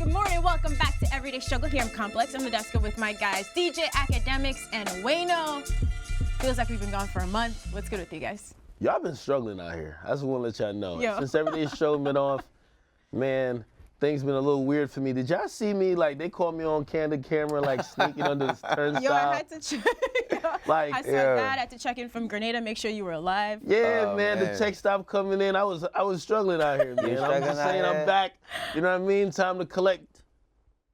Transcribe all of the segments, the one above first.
Good morning. Welcome back to Everyday Struggle here in Complex. I'm Nadeska with my guys, DJ Akademiks and Wayno. Feels like we've been gone for a month. What's good with you guys? Y'all been struggling out here. I just want to let y'all know. Yo. Since Everyday Struggle been off, man, things been a little weird for me. Did y'all see me, like, they caught me on candid camera, like, sneaking under the turnstile? Yo, I had to check. Like, I saw that. I had to check in from Grenada, make sure you were alive. Yeah, man, the check stopped coming in. I was struggling out here, man. I'm just saying I'm back. You know what I mean? Time to collect.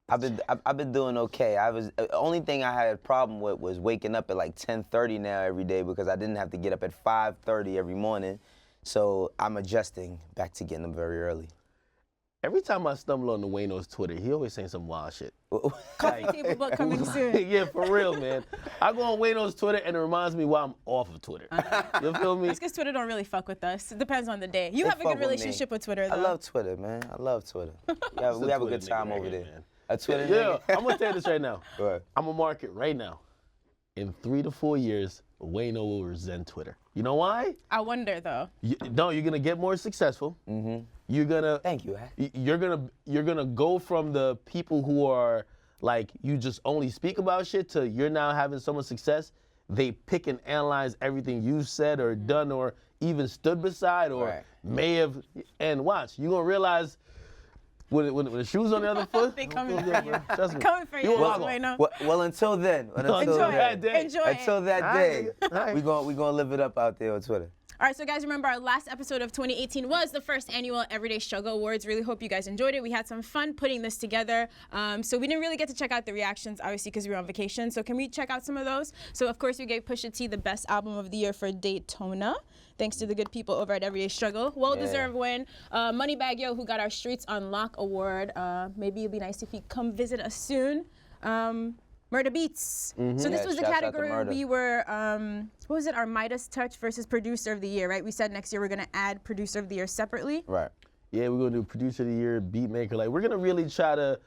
I've been doing okay. The only thing I had a problem with was waking up at like 10:30 now every day because I didn't have to get up at 5:30 every morning. So I'm adjusting back to getting up very early. Every time I stumble on the Wayno's Twitter, he always saying some wild shit. Coffee table book coming soon. Yeah, for real, man. I go on Wayno's Twitter and it reminds me why I'm off of Twitter. You feel me? It's because Twitter don't really fuck with us. It depends on the day. You have a good relationship with Twitter, though. I love Twitter, man. I love Twitter. We have a good time over there. Man. A Twitter Yeah, nigga? I'm gonna tell you this right now. Right. I'm gonna mark it right now. In 3 to 4 years, Wayno will resent Twitter. You know why? I wonder, though. You're gonna get more successful. Mm-hmm. You're gonna. Thank you, Ak. You're gonna go from the people who are like you just only speak about shit to you're now having so much success. They pick and analyze everything you've said or done or even stood beside or may have. And watch, you're gonna realize. When the shoe's on the other foot, They coming for you. Trust me. Coming for you, Wayno. Well, until then. Enjoy that day. Enjoy Until that day, All right. we gonna live it up out there on Twitter. All right, so guys, remember our last episode of 2018 was the first annual Everyday Struggle Awards. Really hope you guys enjoyed it. We had some fun putting this together. So we didn't really get to check out the reactions, obviously, because we were on vacation. So can we check out some of those? So, of course, we gave Pusha T the best album of the year for Daytona, thanks to the good people over at Everyday Struggle. Well-deserved win. MoneyBagg, who got our Streets on Lock award. Maybe it'd be nice if you come visit us soon. Murder Beats. Mm-hmm. So this was the shouts out to category Murder. we were, what was it, our Midas Touch versus Producer of the Year, right? We said next year we're gonna add Producer of the Year separately. Right. Yeah, we're gonna do Producer of the Year, Beat Maker. Like we're gonna really try to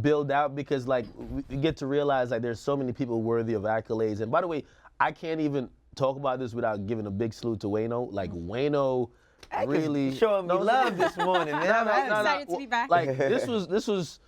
build out because like we get to realize like there's so many people worthy of accolades. And by the way, I can't even talk about this without giving a big salute to Wayno. Like Wayno really showing me love this morning, man. I'm excited to be back. Like this was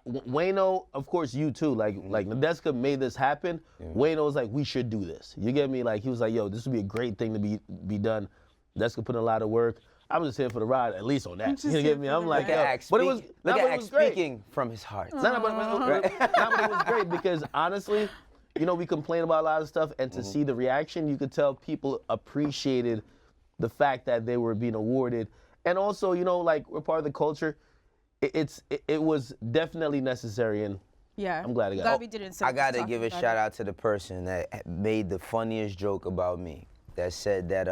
Wayno, of course, you too. Like Nadeska made this happen. Yeah. Wayno was like, we should do this. You get me? Like he was like, yo, this would be a great thing to be done. Nadeska put in a lot of work. I'm just here for the ride, at least on that. You get me? I'm like, yo, but it was speaking from his heart. But it was great because honestly, you know, we complain about a lot of stuff, and to see the reaction, you could tell people appreciated the fact that they were being awarded, and also, you know, like we're part of the culture. It was definitely necessary, and yeah, I'm glad it got. We did it. I gotta give a shout out to the person that made the funniest joke about me. That said that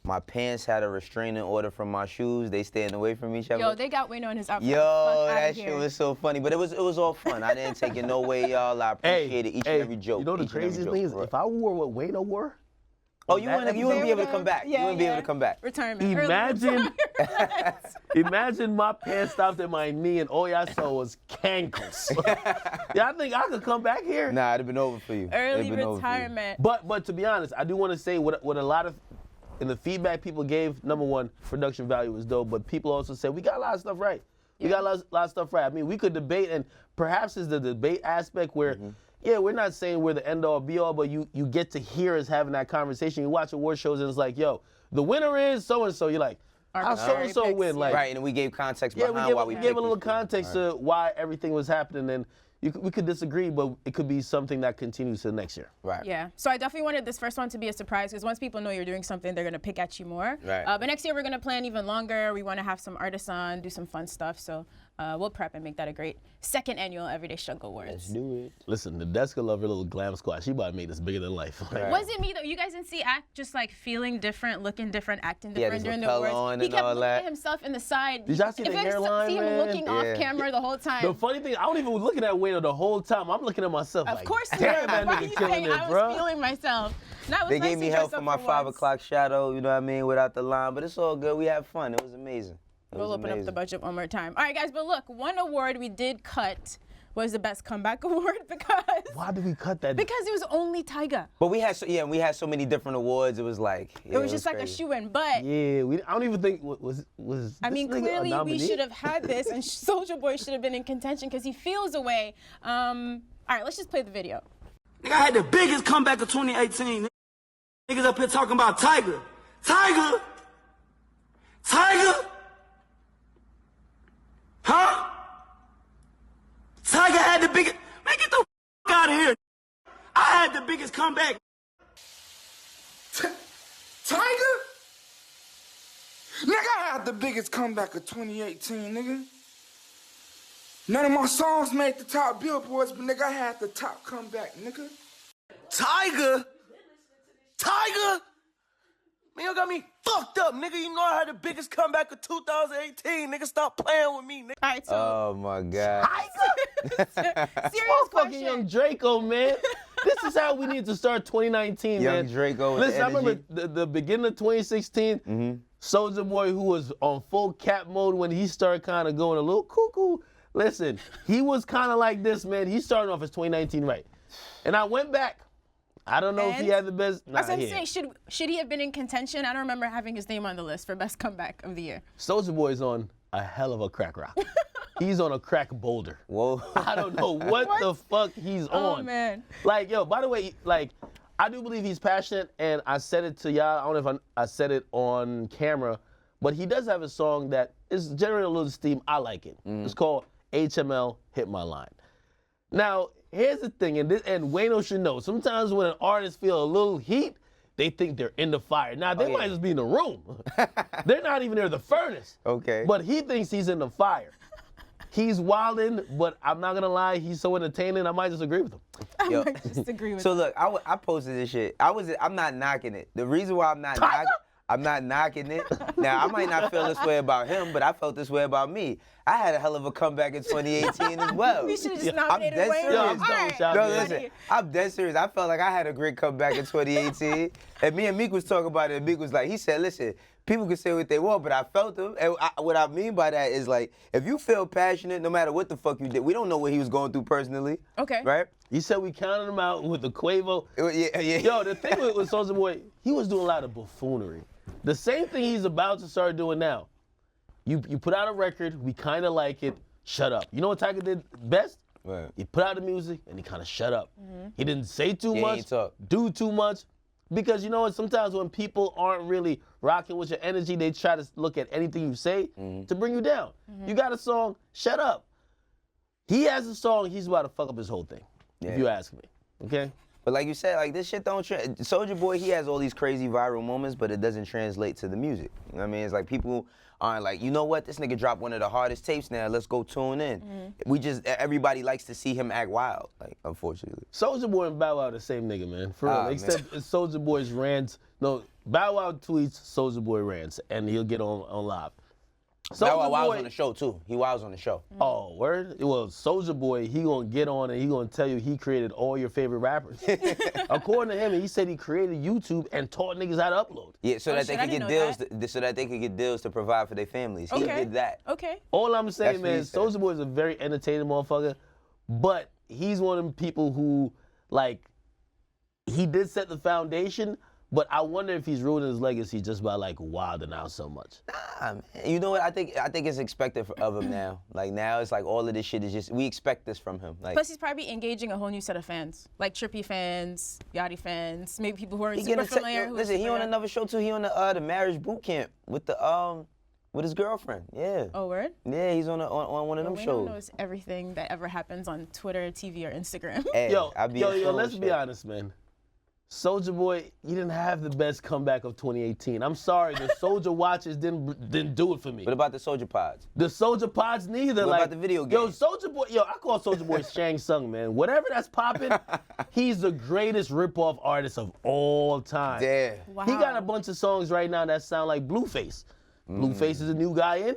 my pants had a restraining order from my shoes. They staying away from each other. Yo, they got Wayno in his outfit. Yo, that shit was so funny, but it was all fun. I didn't take it no way, y'all. I appreciated each and every joke. You know the craziest thing is, if I wore what Wayno wore. Oh, you wouldn't be able to come back. Yeah, you wouldn't be able to come back. Retirement. Imagine my pants stopped at my knee and all y'all saw was cankles. Yeah, I think I could come back here. Nah, it'd have been over for you. Early retirement. But to be honest, I do want to say what a lot of in the feedback people gave. Number one, production value was dope, but people also said we got a lot of stuff right. We got a lot of stuff right. I mean, we could debate, and perhaps it's the debate aspect where. Yeah, we're not saying we're the end all be all, but you get to hear us having that conversation. You watch award shows and it's like, yo, the winner is so and so. You're like, how so and so win? Like, right, and we gave context behind why we gave a little context to why everything was happening, and we could disagree, but it could be something that continues to the next year. Right. Yeah. So I definitely wanted this first one to be a surprise because once people know you're doing something, they're gonna pick at you more. Right. But next year we're gonna plan even longer. We want to have some artists on, do some fun stuff. So we'll prep and make that a great second annual Everyday Struggle Awards. Let's do it. Listen, Nadeska love her little glam squad. She about to make this bigger than life. Right. Was it me though? You guys didn't see Act just like feeling different, looking different, acting different during the awards. He kept looking at himself in the side. Did y'all see the hairline, see him man? looking off camera the whole time. The funny thing, I don't even was looking at Wayno the whole time. I'm looking at myself. Of like, course, damn, that nigga killing it, I bro. was feeling myself. They gave me help for my 5 o'clock shadow. You know what I mean? Without the line, but it's all good. We had fun. It was amazing. We'll open up the budget one more time. All right, guys, but look, one award we did cut was the best comeback award because. Why did we cut that? Because it was only Tyga. But we had we had so many different awards. It was like It was just like crazy. a shoe-in, but. Yeah, I don't even think was. I mean, this nigga a clearly we nominee? should have had this, and Soulja Boy should have been in contention because he feels a way. All right, let's just play the video. Nigga, I had the biggest comeback of 2018. Niggas up here talking about Tyga. Tyga? Tyga? Huh? Tyga had the biggest. Man, get the f out of here. I had the biggest comeback. Tyga? Nigga, I had the biggest comeback of 2018, nigga. None of my songs made the top billboards, but nigga, I had the top comeback, nigga. Tyga? Tyga? Man, you got me fucked up, nigga. You know I had the biggest comeback of 2018. Nigga, stop playing with me, nigga. All right, so Oh my God. serious Fucking question. young Draco, man. This is how we need to start 2019, Young man. Draco with Listen, the I remember energy. the beginning of 2016, Soulja Boy, who was on full cap mode when he started kind of going a little cuckoo. Listen, he was kind of like this, man. He started off as 2019 right. And I went back. I don't know if he And? had the best. That's what I'm he saying. Should he have been in contention? I don't remember having his name on the list for best comeback of the year. Soulja Boy's on a hell of a crack rock. He's on a crack boulder. Whoa. I don't know what the fuck he's on. Oh man. Like, yo, by the way, like, I do believe he's passionate, and I said it to y'all. I don't know if I said it on camera, but he does have a song that is generating a little steam. I like it. It's called HML Hit My Line. Now, here's the thing, and Wayno should know. Sometimes when an artist feel a little heat, they think they're in the fire. Now, they might just be in the room. They're not even near the furnace. Okay. But he thinks he's in the fire. He's wildin', but I'm not gonna lie, he's so entertaining, I might just agree with him. I Yo. might disagree with So that. look, I posted this shit. I'm not knocking it. The reason why I'm not knocking it. Now I might not feel this way about him, but I felt this way about me. I had a hell of a comeback in 2018 as well. We should have just I'm nominated dead Wayne. serious. All I'm done right. with y'all, No, man. listen, I'm dead serious. I felt like I had a great comeback in 2018. And me and Meek was talking about it, and Meek was like, he said, listen, people can say what they want, but I felt them. And what I mean by that is like, if you feel passionate, no matter what the fuck you did, we don't know what he was going through personally. Okay. Right? You said we counted him out with the Quavo. Yeah. Yo, the thing with Soulja Boy, he was doing a lot of buffoonery. The same thing he's about to start doing now. You put out a record, we kind of like it, shut up. You know what Tyga did best? Right. He put out the music and he kind of shut up. He didn't say too Yeah, he much, ain't talk. do too much. Because you know what, sometimes when people aren't really rocking with your energy, they try to look at anything you say to bring you down. You got a song, shut up. He has a song, he's about to fuck up his whole thing, if you ask me, okay? But like you said, like this shit don't Soulja Boy, he has all these crazy viral moments, but it doesn't translate to the music. You know what I mean? It's like people aren't like, you know what, this nigga dropped one of the hardest tapes now, let's go tune in. Everybody likes to see him act wild, like, unfortunately. Soulja Boy and Bow Wow the same nigga, man. For real. Ah, Except it's Soulja Boy's rants. No, Bow Wow tweets, Soulja Boy rants, and he'll get on live. That Wow was on the show too. He was on the show. Oh, word? Well, Soulja Boy, he gonna get on and he gonna tell you he created all your favorite rappers. According to him, he said he created YouTube and taught niggas how to upload. Yeah, so that they shit, I could didn't get know deals, so that they could get deals to provide for their families. He Okay. did that. Okay. All I'm saying, That's what man, he said. Soulja Boy is a very entertaining motherfucker, but he's one of them people who, like, he did set the foundation, but I wonder if he's ruining his legacy just by, like, wilding out so much. Nah, man. You know what? I think it's expected of him now. Like now, it's like all of this shit is just we expect this from him. Like Plus, he's probably engaging a whole new set of fans, like Trippy fans, Yachty fans, maybe people who aren't he super getting familiar. who are listen, he super on young. another show too. He on the marriage boot camp with the with his girlfriend. Yeah. Oh, word? Yeah, he's on one of them Wayno shows. knows everything that ever happens on Twitter, TV, or Instagram. Hey, Yo, I be yo, informed let's shit. be honest, man. Soulja Boy, you didn't have the best comeback of 2018. I'm sorry, the Soulja watches didn't do it for me. What about the Soulja Pods? The Soulja Pods neither. What like, about the video Yo, game? Soulja Boy, I call Soulja Boy Shang Tsung, man. Whatever that's popping, he's the greatest rip-off artist of all time. Yeah. Wow. He got a bunch of songs right now that sound like Blueface. Blueface is a new guy in.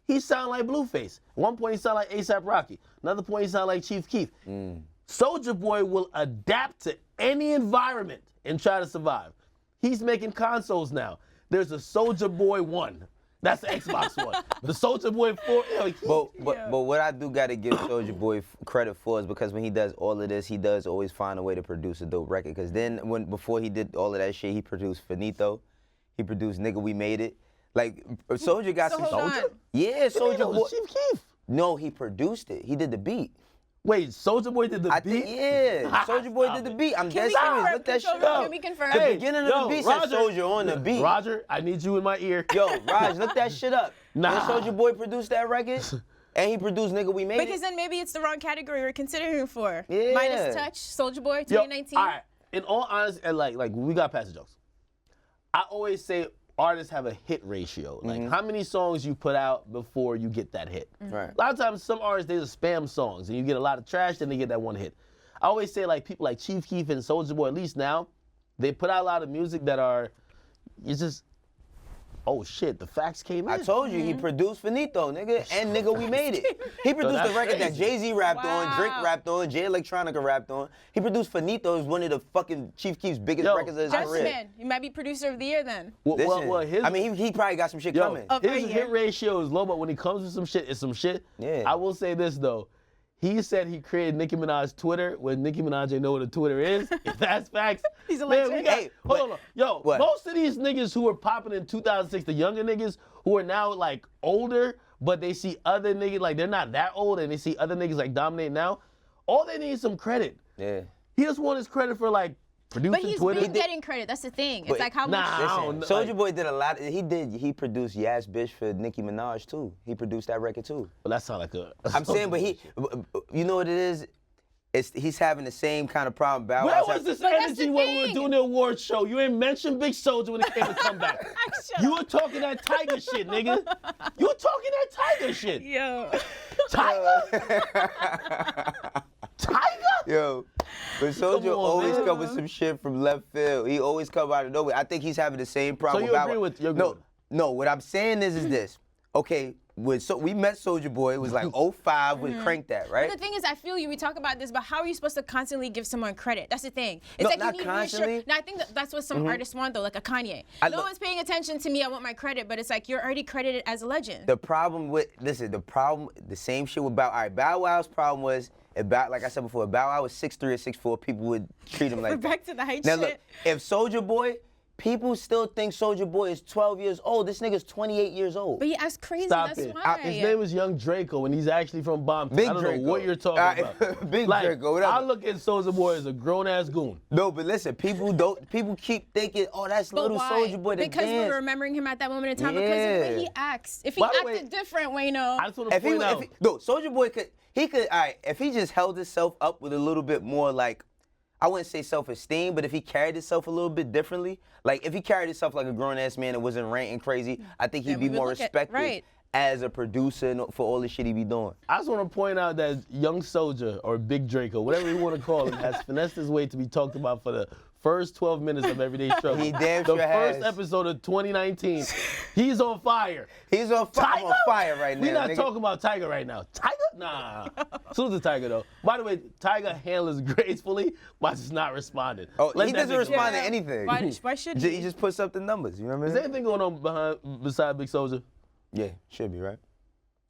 He sound like Blueface. At one point he sound like A$AP Rocky. Another point he sound like Chief Keef. Soulja Boy will adapt to any environment and try to survive. He's making consoles now. There's a Soulja Boy 1. That's the Xbox one. The Soulja Boy 4. But what I do gotta give Soulja Boy credit for is because when he does all of this, he does always find a way to produce a dope record. Cause then before he did all of that shit, he produced Finito, he produced Nigga We Made It. Like Soulja got some Soulja? Yeah, Soulja Boy. Chief Keef. No, he produced it. He did the beat. Wait, Soulja Boy did the beat? Soulja Boy did the beat. I'm dead serious. Look that shit Can up. we confirm? The beginning of the beat said Soulja on the beat. Roger, I need you in my ear. Yo, Raj, look that shit up. Nah. And Soulja Boy produced that record, and he produced Nigga We Made Because It. then maybe it's the wrong category we're considering him for. Yeah. Midas Touch, Soulja Boy, 2019. All right. In all honesty, and like we got past the jokes. I always say artists have a hit ratio. Like how many songs you put out before you get that hit. Right. A lot of times some artists, they just spam songs and you get a lot of trash, then they get that one hit. I always say like people like Chief Keef and Soulja Boy, at least now, they put out a lot of music that are, it's just, oh shit, the facts came in. I told you, he produced Finito, nigga, and Nigga We Made It. He produced the record that Jay-Z rapped on, Drake rapped on, Jay Electronica rapped on. He produced Finito, is one of the fucking Chief Keef's biggest records of his Just career. man, you might be producer of the year then. I mean, he probably got some shit coming. His hit ratio is low, but when he comes with some shit, it's some shit. Yeah. I will say this though. He said he created Nicki Minaj's Twitter when Nicki Minaj didn't know what a Twitter is. If that's facts. He's a man, legend. Hey, hold on. Yo, what? most of these niggas who were popping in 2006, the younger niggas who are now like older, but they see other niggas, like they're not that old and they see other niggas like dominate now, all they need is some credit. Yeah. He just want his credit for like producing But he's Twitter. been getting credit. That's the thing. It's like how much. Soulja Boy did a lot. He produced Yas Bitch for Nicki Minaj too. He produced that record too. Well, that sound like a. I'm saying, but you know what it is? He's having the same kind of problem. Bow Where Wow's was this But that's energy the when we were thing. doing the awards show? You ain't mentioned Big Soulja when it came to comeback. You were talking that Tyga shit, nigga. You were talking that Tyga shit. Yo. Tyga? Tyga? Yo, but Soulja always come with some shit from left field. He always come out of nowhere. I think he's having the same problem. So you agree with? No. What I'm saying is this. Okay, we met Soulja Boy. It was like 05. We cranked that, right? But the thing is, I feel you. We talk about this, but how are you supposed to constantly give someone credit? That's the thing. It's like not you need constantly. No, I think that's what some artists want though, like a Kanye. No one's paying attention to me. I want my credit, but it's like you're already credited as a legend. The problem with the same shit with Bow. All right, Bow Wow's problem was like I said before, if Bow Wow was 6'3" or 6'4, people would treat him like We're back to the height now shit. look, if Soulja Boy, people still think Soulja Boy is 12 years old. This nigga's 28 years old. But he acts crazy. Stop That's it. why. His name is Young Draco, and he's actually from Bombay. Big I don't Draco. know what you're talking about. Big like, Draco, whatever. I look at Soulja Boy as a grown-ass goon. No, but listen, people keep thinking, oh, that's But little why? Soulja Boy that Because dance. we're remembering him at that moment in time because of the way Yeah. he acts. If he By the acted way, different, Wayno. I just want to point out. Soulja Boy could, all right, if he just held himself up with a little bit more like, I wouldn't say self-esteem, but if he carried himself a little bit differently, like if he carried himself like a grown-ass man and wasn't ranting crazy, I think he'd Then be we would more look at- respected right. as a producer for all the shit he be doing. I just want to point out that Young Soulja, or Big Draco, whatever you want to call him, has finessed his way to be talked about for the first 12 minutes of Everyday Struggle. He damn the sure first has. episode of 2019. He's on fire. He's on fire, Tyga? on fire right now. We're not nigga. talking about Tyga right now. Tyga? Nah. Salute to Tyga, though. By the way, Tyga handles gracefully by just not responding. Oh, Let he that doesn't nigga respond go. to anything. Why should He he? just puts up the numbers, you know what I Is mean? there anything going on beside Big Soulja? Yeah, should be, right?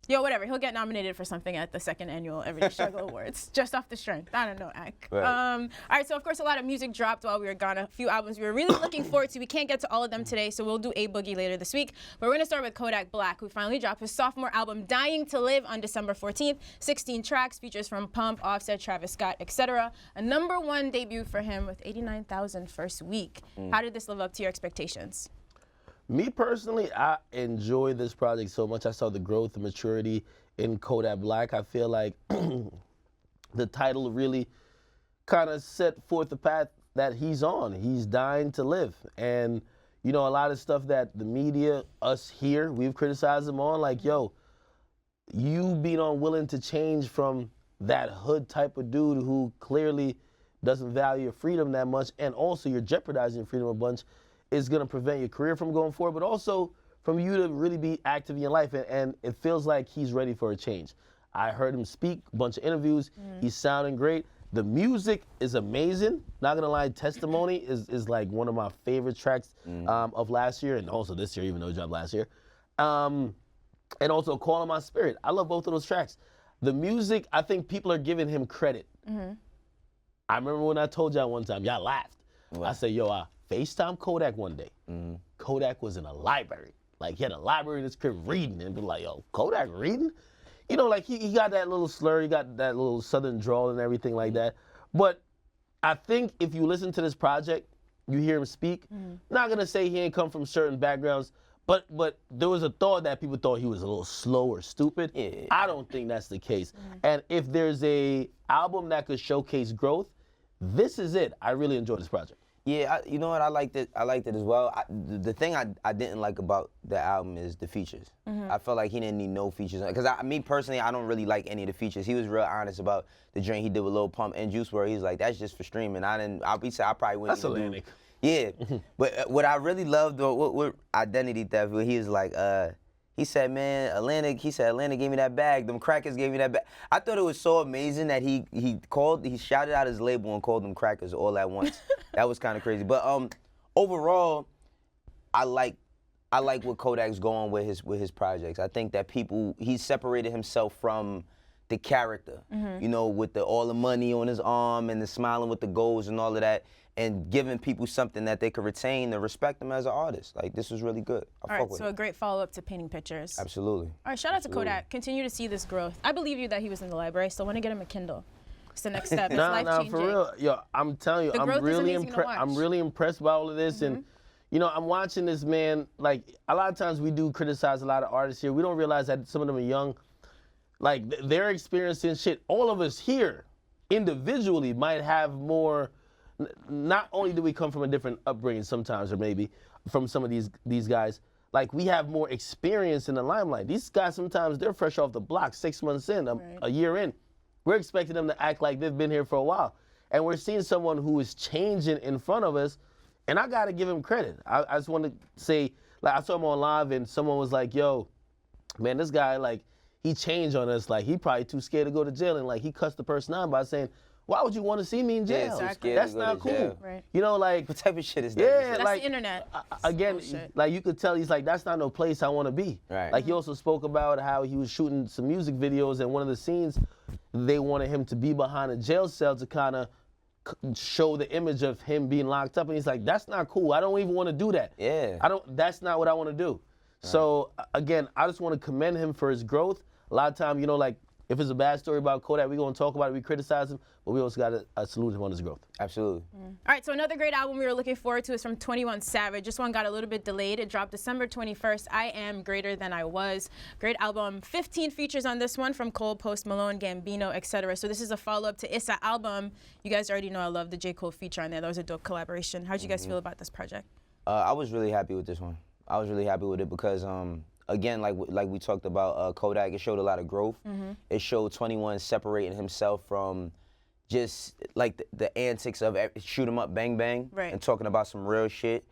Yo, whatever. He'll get nominated for something at the second annual Everyday Struggle Awards, just off the strength. I don't know, Ak. Right. All right, so of course a lot of music dropped while we were gone. A few albums we were really looking forward to. We can't get to all of them today, so we'll do A Boogie later this week. But we're gonna start with Kodak Black, who finally dropped his sophomore album, Dying to Live, on December 14th. 16 tracks, features from Pump, Offset, Travis Scott, etc. A #1 debut for him with 89,000 first week. How did this live up to your expectations? Me personally, I enjoy this project so much. I saw the growth and maturity in Kodak Black. I feel like the title really kind of set forth the path that he's on. He's dying to live. And, you know, a lot of stuff that the media, us here, we've criticized him on, like, yo, you being unwilling to change from that hood type of dude who clearly doesn't value your freedom that much, and also you're jeopardizing your freedom a bunch, is going to prevent your career from going forward, but also from you to really be active in your life. And it feels like he's ready for a change. I heard him speak, a bunch of interviews. He's sounding great. The music is amazing. Not gonna lie, Testimony is like one of my favorite tracks of last year, and also this year, even though it dropped last year. and also Calling My Spirit. I love both of those tracks. The music, I think people are giving him credit. I remember when I told y'all one time, y'all laughed. I said, yo, I FaceTime Kodak one day. Kodak was in a library. Like, he had a library in his crib reading, and be like, yo, Kodak reading? You know, like, he got that little slur, he got that little southern drawl and everything like that. But I think if you listen to this project, you hear him speak, not gonna say he ain't come from certain backgrounds, but there was a thought that people thought he was a little slow or stupid. Yeah. I don't think that's the case. And if there's a album that could showcase growth, this is it. I really enjoyed this project. Yeah, you know what? I liked it as well. The thing I didn't like about the album is the features. I felt like he didn't need no features. Because me personally, I don't really like any of the features. He was real honest about the joint he did with Lil Pump and Juice WRLD. He was like, that's just for streaming. I probably wouldn't. That's Atlantic. Yeah, but what I really loved, what Identity Theft, he was like, he said, man, Atlantic gave me that bag. Them crackers gave me that bag. I thought it was so amazing that he shouted out his label and called them crackers all at once. That was kind of crazy. But overall, I like what Kodak's going with his projects. I think that he separated himself from the character, you know, with all the money on his arm and the smiling with the goals and all of that, and giving people something that they could retain and respect him as an artist. Like, this was really good. All right, so a great follow-up to Painting Pictures. Absolutely. All right, shout out to Kodak. Continue to see this growth. I believe you that he was in the library, so I want to get him a Kindle. It's the next step. It's life-changing. For real. Yo, I'm telling you, I'm really impressed by all of this. And, you know, I'm watching this man, like, a lot of times we do criticize a lot of artists here. We don't realize that some of them are young. Like, they're experiencing shit. All of us here, individually, might have more. Not only do we come from a different upbringing sometimes, or maybe from some of these guys, like, we have more experience in the limelight. These guys, sometimes they're fresh off the block, 6 months in, a year in. We're expecting them to act like they've been here for a while. And we're seeing someone who is changing in front of us, and I gotta give him credit. I just want to say, like, I saw him on live and someone was like, yo, man, this guy, like, he changed on us. Like, he probably too scared to go to jail, and like, he cussed the person out by saying, why would you want to see me in jail? Yeah, exactly. That's not cool. Right. You know, like, What type of shit is that? yeah, That's like, the internet. Again, like, you could tell he's like, that's not no place I want to be. Right. Like, he also spoke about how he was shooting some music videos, and one of the scenes, they wanted him to be behind a jail cell to kind of show the image of him being locked up, and he's like, that's not cool. I don't even want to do that. Yeah. That's not what I want to do. Right. So again, I just want to commend him for his growth. A lot of time, you know, like, if it's a bad story about Kodak, we're going to talk about it, we criticize him, but we also got to salute him on his growth. Absolutely. All right, so another great album we were looking forward to is from 21 Savage. This one got a little bit delayed. It dropped December 21st. I Am Greater Than I Was. Great album. 15 features on this one from Cole, Post Malone, Gambino, etc. So this is a follow-up to Issa album. You guys already know I love the J. Cole feature on there. That was a dope collaboration. How'd you guys feel about this project? I was really happy with this one. I was really happy with it because, again, like we talked about Kodak, it showed a lot of growth. It showed 21 separating himself from just like the antics of shoot 'em up, bang bang, and talking about some real shit.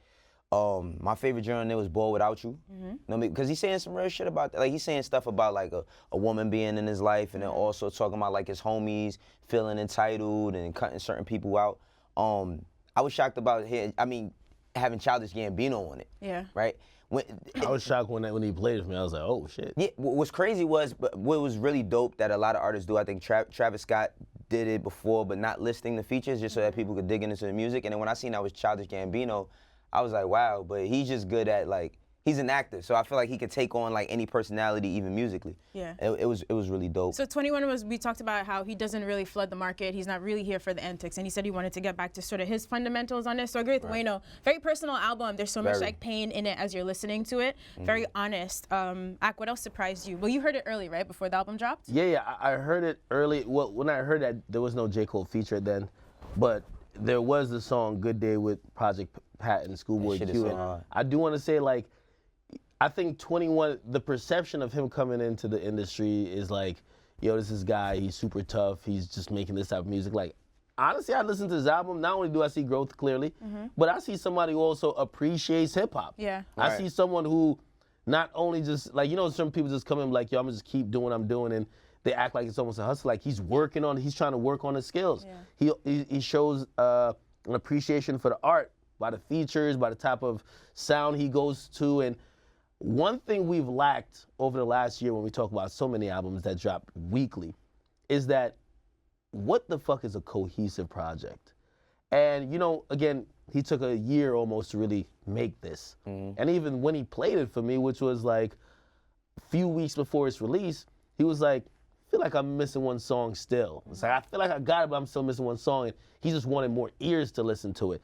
My favorite joint on there was Ball Without You. You know, because he's saying some real shit about that. Like, he's saying stuff about like a woman being in his life, and then also talking about like his homies feeling entitled and cutting certain people out. I was shocked about having Childish Gambino on it. Yeah. Right. I was shocked when he played with me. I was like, oh shit. Yeah, what's crazy was, what was really dope that a lot of artists do, I think Travis Scott did it before, but not listing the features just so that people could dig into the music. And then when I seen that was Childish Gambino, I was like, wow, but he's just good at, like, he's an actor, so I feel like he could take on like any personality, even musically. Yeah. It was really dope. So 21 we talked about how he doesn't really flood the market. He's not really here for the antics, and he said he wanted to get back to sort of his fundamentals on this. So I agree with Wayno. Very personal album. There's so much like pain in it as you're listening to it. Very honest. Ak, what else surprised you? Well, you heard it early, right, before the album dropped? Yeah, I heard it early. Well, when I heard that there was no J. Cole feature then, but there was the song Good Day with Project Pat and Schoolboy Q. And I do want to say, like, I think 21, the perception of him coming into the industry is like, yo, this is guy, he's super tough, he's just making this type of music. Like, honestly, I listen to this album, not only do I see growth clearly, but I see somebody who also appreciates hip hop. Yeah. I see someone who not only just, like, you know, some people just come in like, yo, I'm gonna just keep doing what I'm doing, and they act like it's almost a hustle. Like, he's trying to work on his skills. Yeah. He shows an appreciation for the art by the features, by the type of sound he goes to, and one thing we've lacked over the last year when we talk about so many albums that drop weekly is that what the fuck is a cohesive project? And, you know, again, he took a year almost to really make this. And even when he played it for me, which was like a few weeks before its release, he was like, I feel like I'm missing one song still. It's like, I feel like I got it, but I'm still missing one song. And he just wanted more ears to listen to it.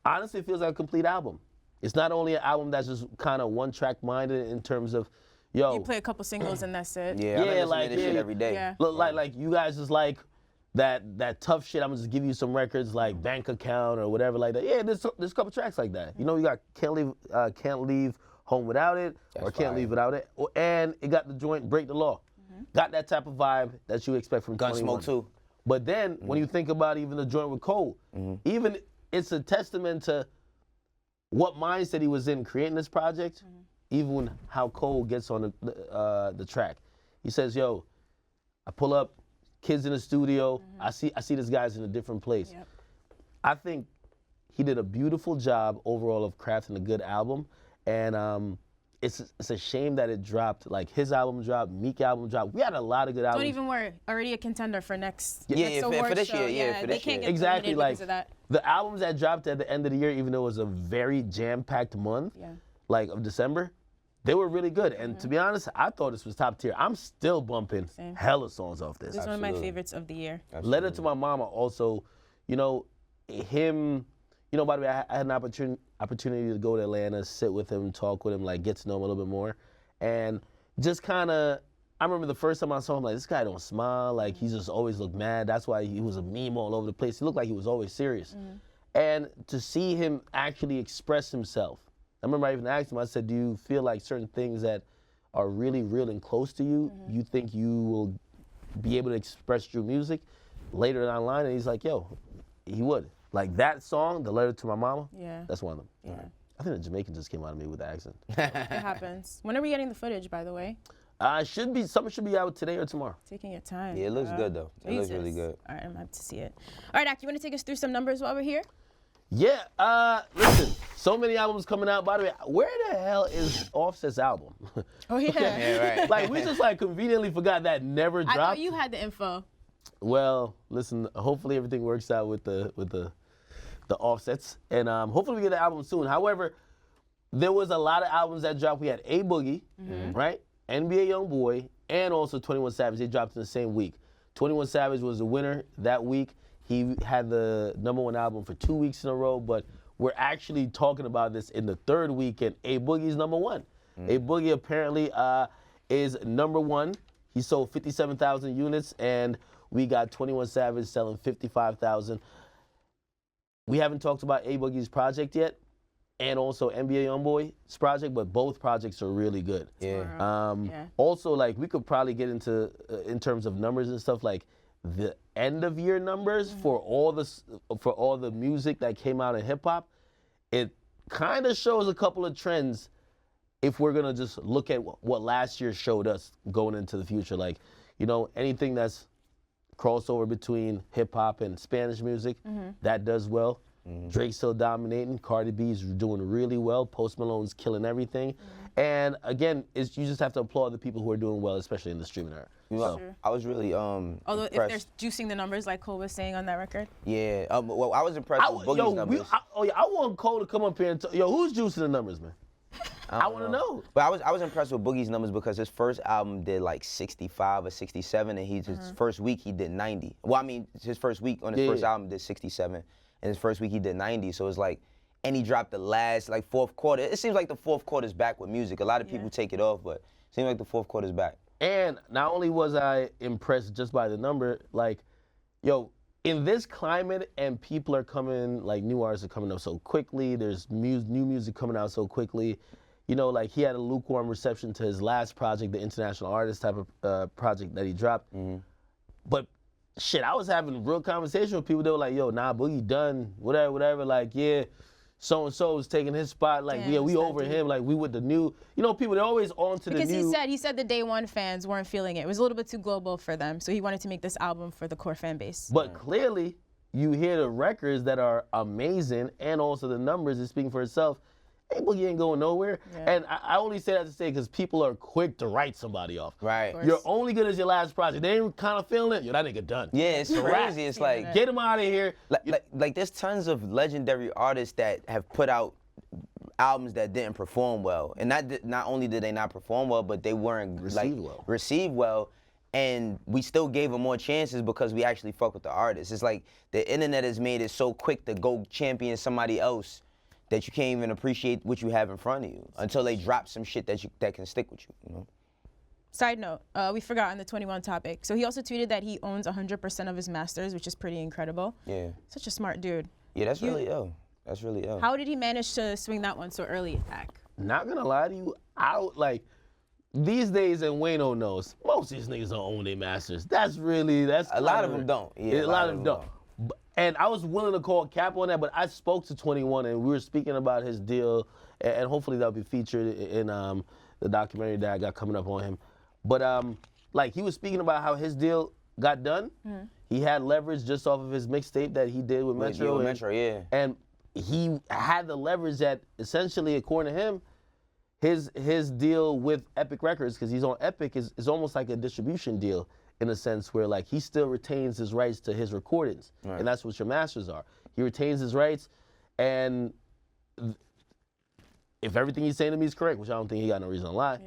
Honestly, it feels like a complete album. It's not only an album that's just kind of one-track minded in terms of, yo. You play a couple singles and that's it. Yeah, I listen to this shit every day. Yeah. Look, like you guys just like that tough shit. I'm gonna just give you some records like Bank Account or whatever like that. Yeah, there's a couple tracks like that. You know, you got Can't Leave Home Without It, or Can't Leave Without It, and it got the joint Break the Law. Got that type of vibe that you expect from 21. Gunsmoke too. But then when you think about even the joint with Cole, even it's a testament to what mindset he was in creating this project, even how Cole gets on the track. He says, yo, I pull up, kids in the studio, I see this guy's in a different place. Yep. I think he did a beautiful job overall of crafting a good album, and it's a shame that it dropped. Like his album dropped, Meek album dropped. We had a lot of good albums. Don't even worry. Already a contender for next. Yeah, next for award this show. year, yeah, for they this can't year. get Exactly, eliminated like because of that. the albums that dropped at the end of the year, even though it was a very jam-packed month, like of December, they were really good. And to be honest, I thought this was top tier. I'm still bumping hella songs off this. This is one of my favorites of the year. Letter to My Mama also, you know, him, you know, by the way, I had an opportunity to go to Atlanta, sit with him, talk with him, like get to know him a little bit more. And just kind of, I remember the first time I saw him, like, this guy don't smile, like he just always looked mad. That's why he was a meme all over the place. He looked like he was always serious. And to see him actually express himself, I remember I even asked him, I said, do you feel like certain things that are really real and close to you, you think you will be able to express through music later down the line? And he's like, yo, he would. Like that song, The Letter to My Mama, that's one of them. Yeah. I think the Jamaican just came out of me with the accent. It happens. When are we getting the footage, by the way? Something should be out today or tomorrow. Taking your time. Yeah, it looks good though. It looks really good. All right, I'm happy to see it. All right, Ak, you want to take us through some numbers while we're here? Yeah, listen, so many albums coming out. By the way, where the hell is Offset's album? Oh, yeah. Yeah, right. Like, we just like conveniently forgot that never dropped. I thought you had the info. Well, listen, hopefully everything works out with the Offsets. And hopefully we get the album soon. However, there was a lot of albums that dropped. We had A Boogie, right? NBA YoungBoy, and also 21 Savage. They dropped in the same week. 21 Savage was the winner that week. He had the #1 album for 2 weeks in a row, but we're actually talking about this in the third week, and A Boogie's #1. A Boogie apparently is #1. He sold 57,000 units, and we got 21 Savage selling 55,000. We haven't talked about A Boogie's project yet, and also NBA YoungBoy's project, but both projects are really good. Yeah. Also, like, we could probably get into, in terms of numbers and stuff, like the end of year numbers for all the music that came out in hip hop. It kind of shows a couple of trends if we're gonna just look at what last year showed us going into the future. Like, you know, anything that's crossover between hip hop and Spanish music, that does well. Drake's still dominating. Cardi B's doing really well. Post Malone's killing everything. And again, you just have to applaud the people who are doing well, especially in the streaming era. You know, I was really Although if impressed. they're juicing the numbers like Cole was saying on that record. Yeah. Well, I was impressed with Boogie's numbers. I want Cole to come up here and who's juicing the numbers, man? I want to know. But I was impressed with Boogie's numbers because his first album did like 65 or 67, and his first week he did 90. Well, I mean, his first week on his first album did 67, and his first week he did 90. So it's like, and he dropped the last like fourth quarter. It seems like the fourth quarter's back with music. A lot of people take it off, but it seems like the fourth quarter's back. And not only was I impressed just by the number, like, in this climate and people are coming, like new artists are coming up so quickly, there's new music coming out so quickly, like he had a lukewarm reception to his last project, the international artist type of project that he dropped. But shit, I was having real conversation with people. They were like, yo, nah, Boogie done, whatever, like, yeah, so-and-so is taking his spot, like, yeah, we over him, like, we with the new, people, they're always on to the new. Because he said the Day One fans weren't feeling it. It was a little bit too global for them, so he wanted to make this album for the core fan base. But clearly, you hear the records that are amazing, and also the numbers is speaking for itself. hey, Boogie ain't going nowhere. Yeah. And I only say that to say because people are quick to write somebody off. Right. You're only good as your last project. They ain't kind of feeling it. Yo, that nigga done. Yeah, it's crazy. It's like, Get him out of here. like there's tons of legendary artists that have put out albums that didn't perform well, and not only did they not perform well, but they weren't received well, and we still gave them more chances because we actually fuck with the artists. It's like the internet has made it so quick to go champion somebody else that you can't even appreciate what you have in front of you until they drop some shit that can stick with you. You know. Side note, we forgot on the 21 topic. So he also tweeted that he owns 100% of his masters, which is pretty incredible. Yeah. Such a smart dude. Yeah, that's really ill. That's really ill. How did he manage to swing that one so early, Ak? Not gonna lie to you, these days, and Wayno knows, most of these niggas don't own their masters. That's a lot of them don't. Yeah, a lot of them don't. And I was willing to call cap on that, but I spoke to 21 and we were speaking about his deal, and hopefully that'll be featured in the documentary that I got coming up on him. But he was speaking about how his deal got done. Mm-hmm. He had leverage just off of his mixtape that he did with Metro. And he had the leverage that essentially, according to him, his deal with Epic Records, because he's on Epic, is almost like a distribution deal in a sense where he still retains his rights to his recordings. Right. And that's what your masters are. He retains his rights, and if everything he's saying to me is correct, which I don't think he got no reason to lie,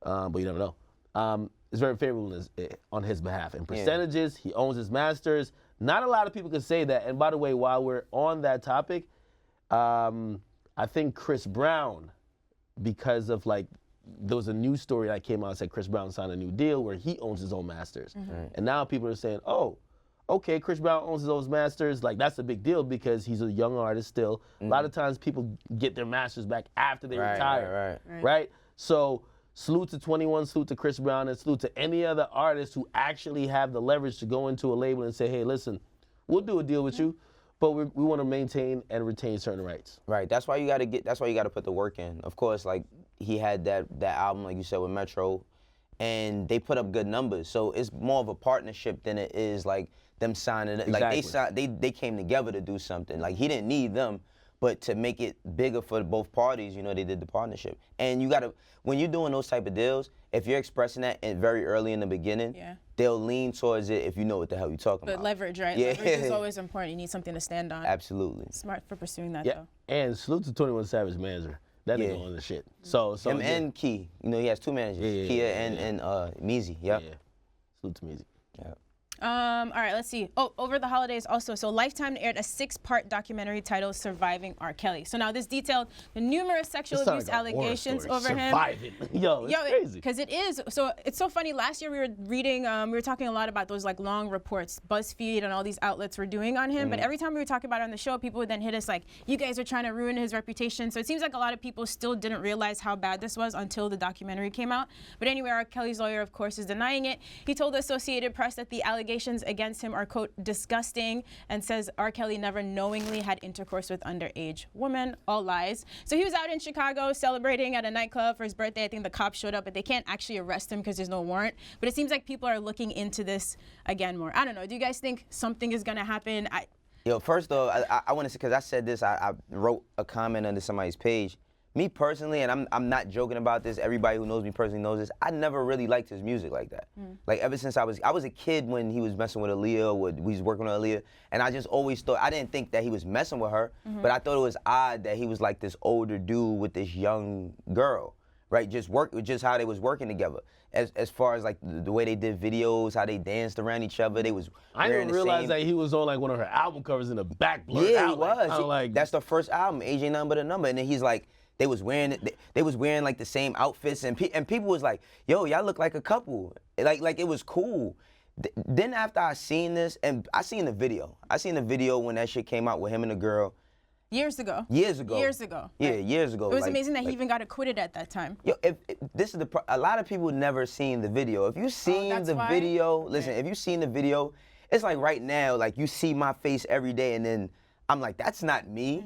but you never know, it's very favorable on his behalf. In percentages, he owns his masters. Not a lot of people can say that. And by the way, while we're on that topic, I think Chris Brown, because of there was a news story that came out that said Chris Brown signed a new deal where he owns his own masters. Mm-hmm. And now people are saying, oh, okay, Chris Brown owns his own masters. That's a big deal because he's a young artist still. Mm-hmm. A lot of times people get their masters back after they retire. Right? So salute to 21, salute to Chris Brown, and salute to any other artists who actually have the leverage to go into a label and say, hey, listen, we'll do a deal with you, but we want to maintain and retain certain rights. Right. That's why you got to put the work in. Of course, he had that album, like you said, with Metro, and they put up good numbers. So it's more of a partnership than it is them signing it. Exactly. They came together to do something. He didn't need them, but to make it bigger for both parties, they did the partnership. And you gotta, when you're doing those type of deals, if you're expressing that very early in the beginning, they'll lean towards it if you know what the hell you're talking about. But leverage, right? Yeah. Leverage is always important. You need something to stand on. Absolutely. Smart for pursuing that, though. And salute to 21 Savage manager. That nigga on the shit. So him and Key. He has two managers. Kia and Meezy. Yep. Yeah. Salute to Meezy. Yeah. All right, let's see. Oh, over the holidays also, so Lifetime aired a 6-part documentary titled Surviving R. Kelly. So now this detailed the numerous sexual abuse allegations over him. Yo, it's crazy. Because it is. So it's so funny. Last year we were reading, we were talking a lot about those long reports BuzzFeed and all these outlets were doing on him. Mm-hmm. But every time we were talking about it on the show, people would then hit us you guys are trying to ruin his reputation. So it seems like a lot of people still didn't realize how bad this was until the documentary came out. But anyway, R. Kelly's lawyer, of course, is denying it. He told the Associated Press that the allegations against him are, quote, disgusting, and says R. Kelly never knowingly had intercourse with underage women. All lies. So he was out in Chicago celebrating at a nightclub for his birthday. I think the cops showed up, but they can't actually arrest him because there's no warrant. But it seems like people are looking into this again more. I don't know. Do you guys think something is going to happen? First though, I want to say, because I said this, I wrote a comment under somebody's page. Me personally, and I'm not joking about this, everybody who knows me personally knows this, I never really liked his music like that. Ever since I was a kid when he was messing with Aaliyah, we was working with Aaliyah, and I just always thought, I didn't think that he was messing with her, but I thought it was odd that he was this older dude with this young girl, right? Just how they was working together. As far as the way they did videos, how they danced around each other, they was I didn't realize that he was on one of her album covers in the back blurred out. He was. That's the first album, Age Ain't Nothing But a Number, and then he's they was wearing the same outfits, and people was like, yo, y'all look like a couple. It was cool. Then after I seen this, and I seen the video when that shit came out with him and the girl. Years ago. Yeah, right. Years ago. It was amazing that he even got acquitted at that time. Yo, a lot of people never seen the video. If you seen the video, listen, if you seen the video, it's right now, you see my face every day, and then I'm that's not me.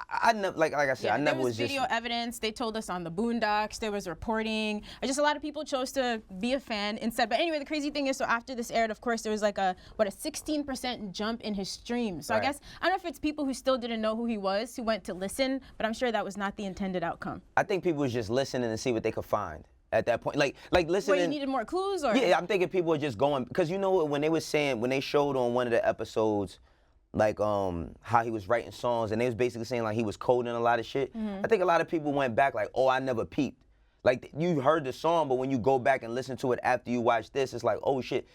I never, like I said, I never there was just. video evidence. They told us on the Boondocks. There was reporting. Just a lot of people chose to be a fan instead. But anyway, the crazy thing is, so after this aired, of course, there was like a 16% jump in his streams. So I guess I don't know if it's people who still didn't know who he was who went to listen, but I'm sure that was not the intended outcome. I think people was just listening to see what they could find at that point. Like listening. Where you needed more clues, or Yeah, I'm thinking people were just going because you know what, when they showed on one of the episodes, like how he was writing songs and they was basically saying like he was coding a lot of shit. I think a lot of people went back like, oh, I never peeped. Like you heard the song, but when you go back and listen to it after you watch this, it's like, oh shit,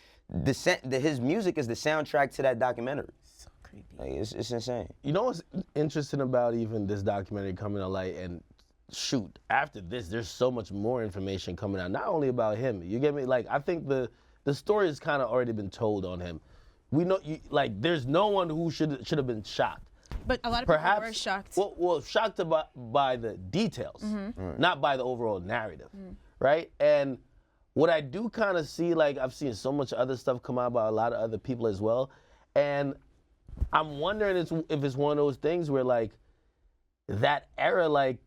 his music is the soundtrack to that documentary. so creepy. Like, it's insane. You know what's interesting about even this documentary coming to light, and shoot, after this, there's so much more information coming out, not only about him, you get me? Like, I think the story has kind of already been told on him. We know, like, there's no one who should have been shocked. But a lot of people were shocked. Well, shocked by the details, not by the overall narrative, right? And what I do kind of see, like, I've seen so much other stuff come out by a lot of other people as well, and I'm wondering if it's one of those things where, like, that era, like,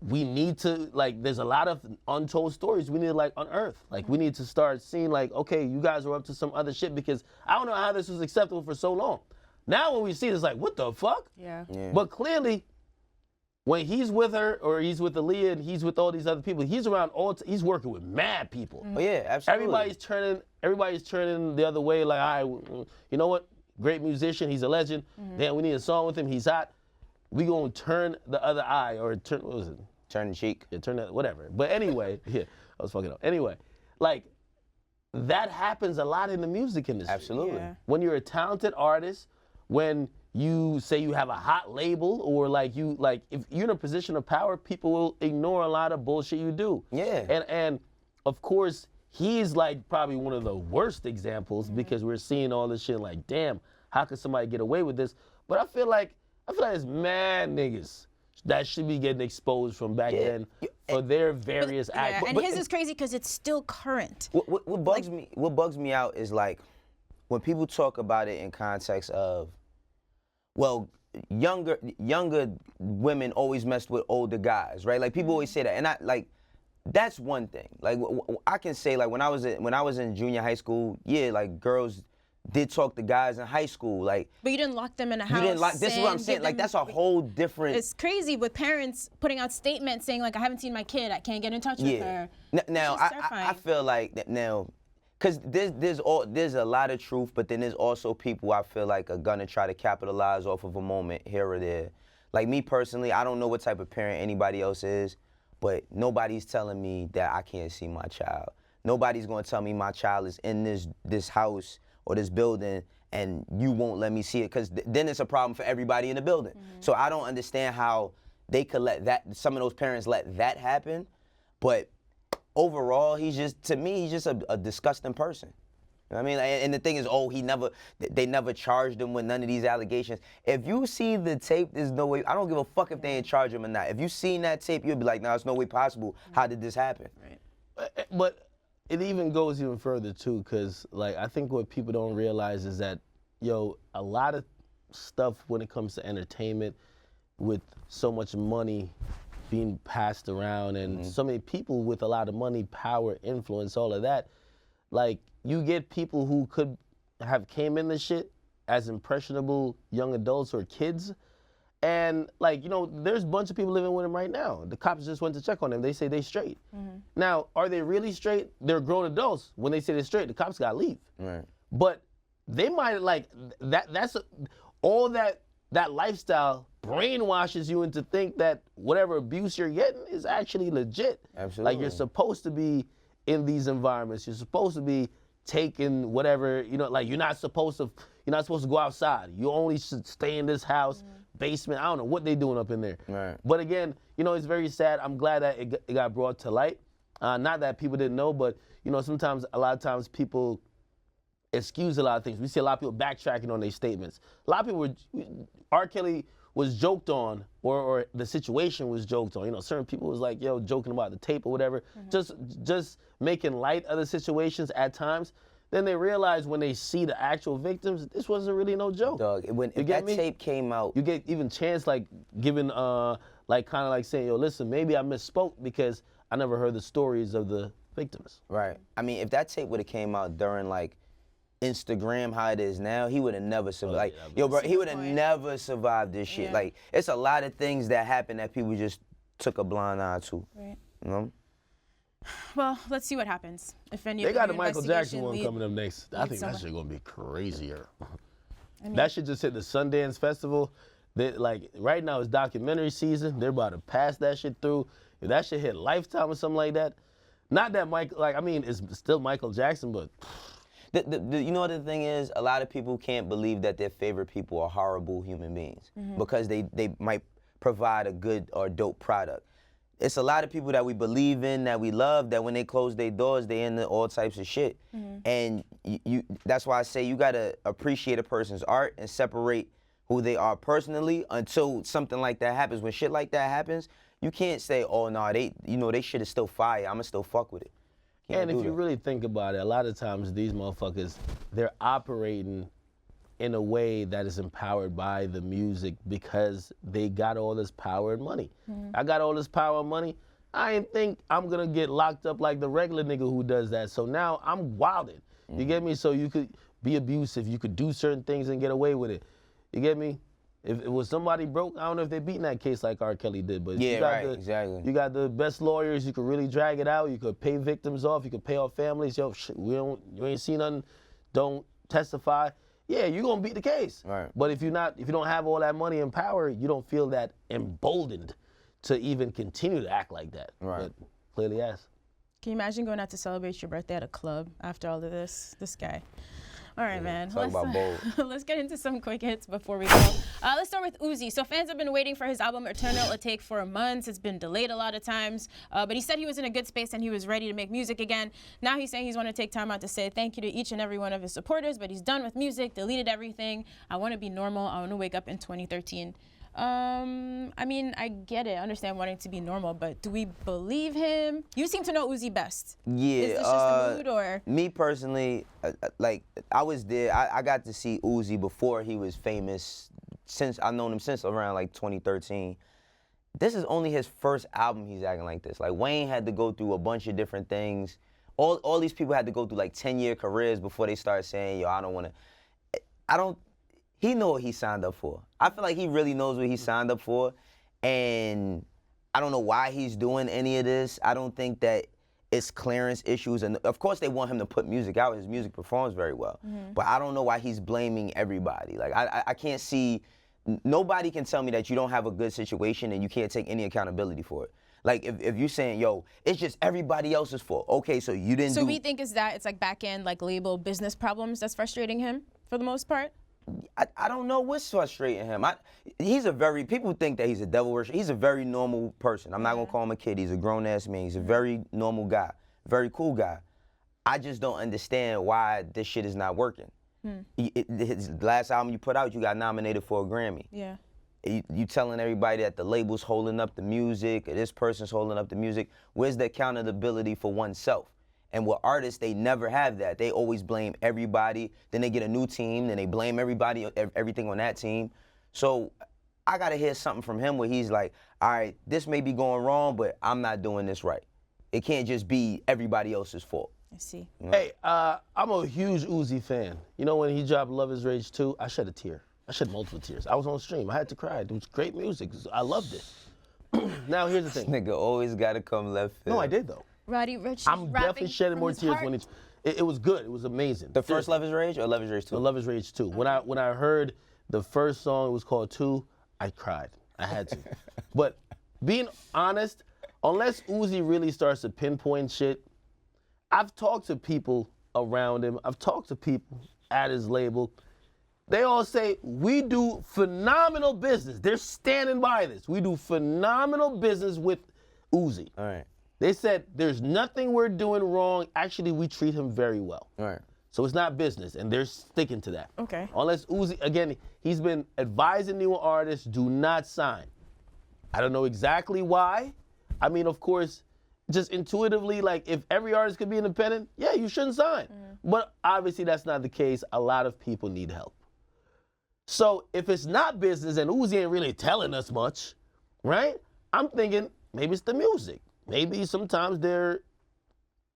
we need to, like, there's a lot of untold stories we need to, like, unearth. Like, we need to start seeing, like, okay, you guys are up to some other shit because I don't know how this was acceptable for so long. Now when we see it, it's like, what the fuck? Yeah. But clearly, when he's with her or he's with Aaliyah and he's with all these other people, he's around he's working with mad people. Oh yeah, absolutely. Everybody's turning the other way, like, all right, you know what? Great musician, he's a legend. Damn, we need a song with him, he's hot. We gonna turn the other eye, or turn, what was it? Turn the cheek. Yeah, turn that, whatever. But anyway, yeah, I was fucking up. Anyway, like, that happens a lot in the music industry. Absolutely. Yeah. When you're a talented artist, when you say you have a hot label, or like if you're in a position of power, people will ignore a lot of bullshit you do. Yeah. And of course, he's like probably one of the worst examples because we're seeing all this shit like, damn, how could somebody get away with this? But I feel like there's mad niggas that should be getting exposed from back then for their various acts. Yeah, and his is crazy because it's still current. What bugs me out is like when people talk about it in context of, well, younger women always messed with older guys, right? Like people always say that, and I like that's one thing. Like I can say like when I was in junior high school, yeah, like girls did talk to guys in high school, like. But you didn't lock them in a house. You didn't lock. This is what I'm saying. Like that's a whole different. It's crazy with parents putting out statements saying like, I haven't seen my kid, I can't get in touch with her. Now I feel like that now, cause there's a lot of truth, but then there's also people I feel like are gonna try to capitalize off of a moment here or there. Like me personally, I don't know what type of parent anybody else is, but nobody's telling me that I can't see my child. Nobody's gonna tell me my child is in this house or this building and you won't let me see it, because then it's a problem for everybody in the building. So I don't understand how they could let some of those parents let that happen. But overall, he's just a disgusting person. You know what I mean? And the thing is, they never charged him with none of these allegations. If you see the tape, there's no way, I don't give a fuck if they ain't charge him or not. If you seen that tape, you'll be like, no, there's no way possible. How did this happen? Right. But it even goes even further too, because like I think what people don't realize is that, a lot of stuff when it comes to entertainment, with so much money being passed around and so many people with a lot of money, power, influence, all of that, like you get people who could have came in this shit as impressionable young adults or kids. And like, there's a bunch of people living with him right now. The cops just went to check on them. They say they straight. Now, are they really straight? They're grown adults. When they say they're straight, the cops gotta leave. Right. But they might like, all that lifestyle brainwashes you into think that whatever abuse you're getting is actually legit. Absolutely. Like you're supposed to be in these environments. You're supposed to be taking whatever, like you're not supposed to go outside. You only should stay in this house, basement. I don't know what they doing up in there. Right. But again, it's very sad. I'm glad that it got brought to light. Not that people didn't know, but sometimes, a lot of times people excuse a lot of things. We see a lot of people backtracking on their statements. A lot of people R. Kelly was joked on, or the situation was joked on. Certain people was like, joking about the tape or whatever. Just making light of the situations at times. Then they realize when they see the actual victims, this wasn't really no joke. Dog, if that tape came out, you get even chance like giving like kind of like saying, yo, listen, maybe I misspoke because I never heard the stories of the victims. right. I mean, if that tape would have came out during like Instagram, how it is now, he would have never survived. Like, yo, bro, he would have never survived this shit. Yeah. Like, it's a lot of things that happen that people just took a blind eye to. Right. You know? Well, let's see what happens. If any They of got the the Michael Jackson one investigation coming up next. I think that somewhere. shit gonna be crazier. I mean, That shit just hit the Sundance Festival. They, like right now it's documentary season. They're about to pass that shit through. If that shit hit Lifetime or something like that, not that Mike, like I mean, it's still Michael Jackson, but You know what the thing is? A lot of people can't believe that their favorite people are horrible human beings because they might provide a good or dope product. It's a lot of people that we believe in, that we love, that when they close their doors, they into all types of shit. And that's why I say you gotta appreciate a person's art and separate who they are personally until something like that happens. When shit like that happens, you can't say, oh no, they shit is still fire. I'ma still fuck with it. and if you really think about it, a lot of times these motherfuckers, they're operating in a way that is empowered by the music because they got all this power and money. I got all this power and money. I ain't think I'm gonna get locked up like the regular nigga who does that. So now I'm wilded. You get me? So you could be abusive. You could do certain things and get away with it. You get me? If it was somebody broke, I don't know if they beat in that case like R. Kelly did, but Yeah, you got right, exactly. You got the best lawyers. You could really drag it out. You could pay victims off. You could pay off families. Yo, shit, you ain't seen nothing. Don't testify. Yeah, you're gonna beat the case. Right. But if you don't have all that money and power, you don't feel that emboldened to even continue to act like that. Right. But clearly has. Can you imagine going out to celebrate your birthday at a club after all of this? This guy. All right, man. talk about bold. Let's get into some quick hits before we go. Let's start with Uzi. So fans have been waiting for his album Eternal a Take for months. It's been delayed a lot of times, but he said he was in a good space and he was ready to make music again. Now he's saying he's want to take time out to say thank you to each and every one of his supporters, but he's done with music, deleted everything. I want to be normal. I want to wake up in 2013. I mean, I get it. I understand wanting to be normal, but do we believe him? You seem to know Uzi best. Yeah. Is this just a mood or? Me personally, like I was there. I got to see Uzi before he was famous. Since I've known him since around like 2013. This is only his first album he's acting like this. Like Wayne had to go through a bunch of different things. All these people had to go through like 10-year careers before they start saying, yo, I don't want to. He know what he signed up for. I feel like he really knows what he signed up for, and I don't know why he's doing any of this. I don't think that it's clearance issues, and of course they want him to put music out. His music performs very well, but I don't know why he's blaming everybody. Like I can't see, nobody can tell me that you don't have a good situation and you can't take any accountability for it. Like if you're saying, yo, it's just everybody else's fault. Okay, so you didn't. So we think it's like back end like label business problems that's frustrating him for the most part. I don't know what's frustrating him. People think that he's a devil worshiper. He's a very normal person. I'm not gonna call him a kid. He's a grown ass man. He's a very normal guy, very cool guy. I just don't understand why this shit is not working. His last album you put out, you got nominated for a Grammy. Yeah. You telling everybody that the label's holding up the music, or this person's holding up the music. Where's the accountability for oneself? And with artists, they never have that. They always blame everybody. Then they get a new team, then they blame everybody, everything on that team. So I gotta hear something from him where he's like, all right, this may be going wrong, but I'm not doing this right. It can't just be everybody else's fault. I see. Hey, I'm a huge Uzi fan. You know when he dropped Love Is Rage 2, I shed a tear. I shed multiple tears. I was on stream. I had to cry. It was great music. I loved it. Now here's the thing. Nigga always gotta come left field. No, I did though. Roddy Ricch. I'm definitely shedding more tears when it was good. It was amazing. The first Love Is Rage or Love Is Rage 2? The Love Is Rage 2. When I heard the first song, it was called 2, I cried. I had to. But being honest, unless Uzi really starts to pinpoint shit, I've talked to people around him. I've talked to people at his label. They all say, we do phenomenal business. They're standing by this. We do phenomenal business with Uzi. All right. They said, there's nothing we're doing wrong. Actually, we treat him very well. All right. So it's not business, and they're sticking to that. Okay. Unless Uzi, again, he's been advising new artists, do not sign. I don't know exactly why. I mean, of course, just intuitively, like, if every artist could be independent, yeah, you shouldn't sign. But obviously that's not the case. A lot of people need help. So if it's not business and Uzi ain't really telling us much, right? I'm thinking maybe it's the music. Maybe sometimes they're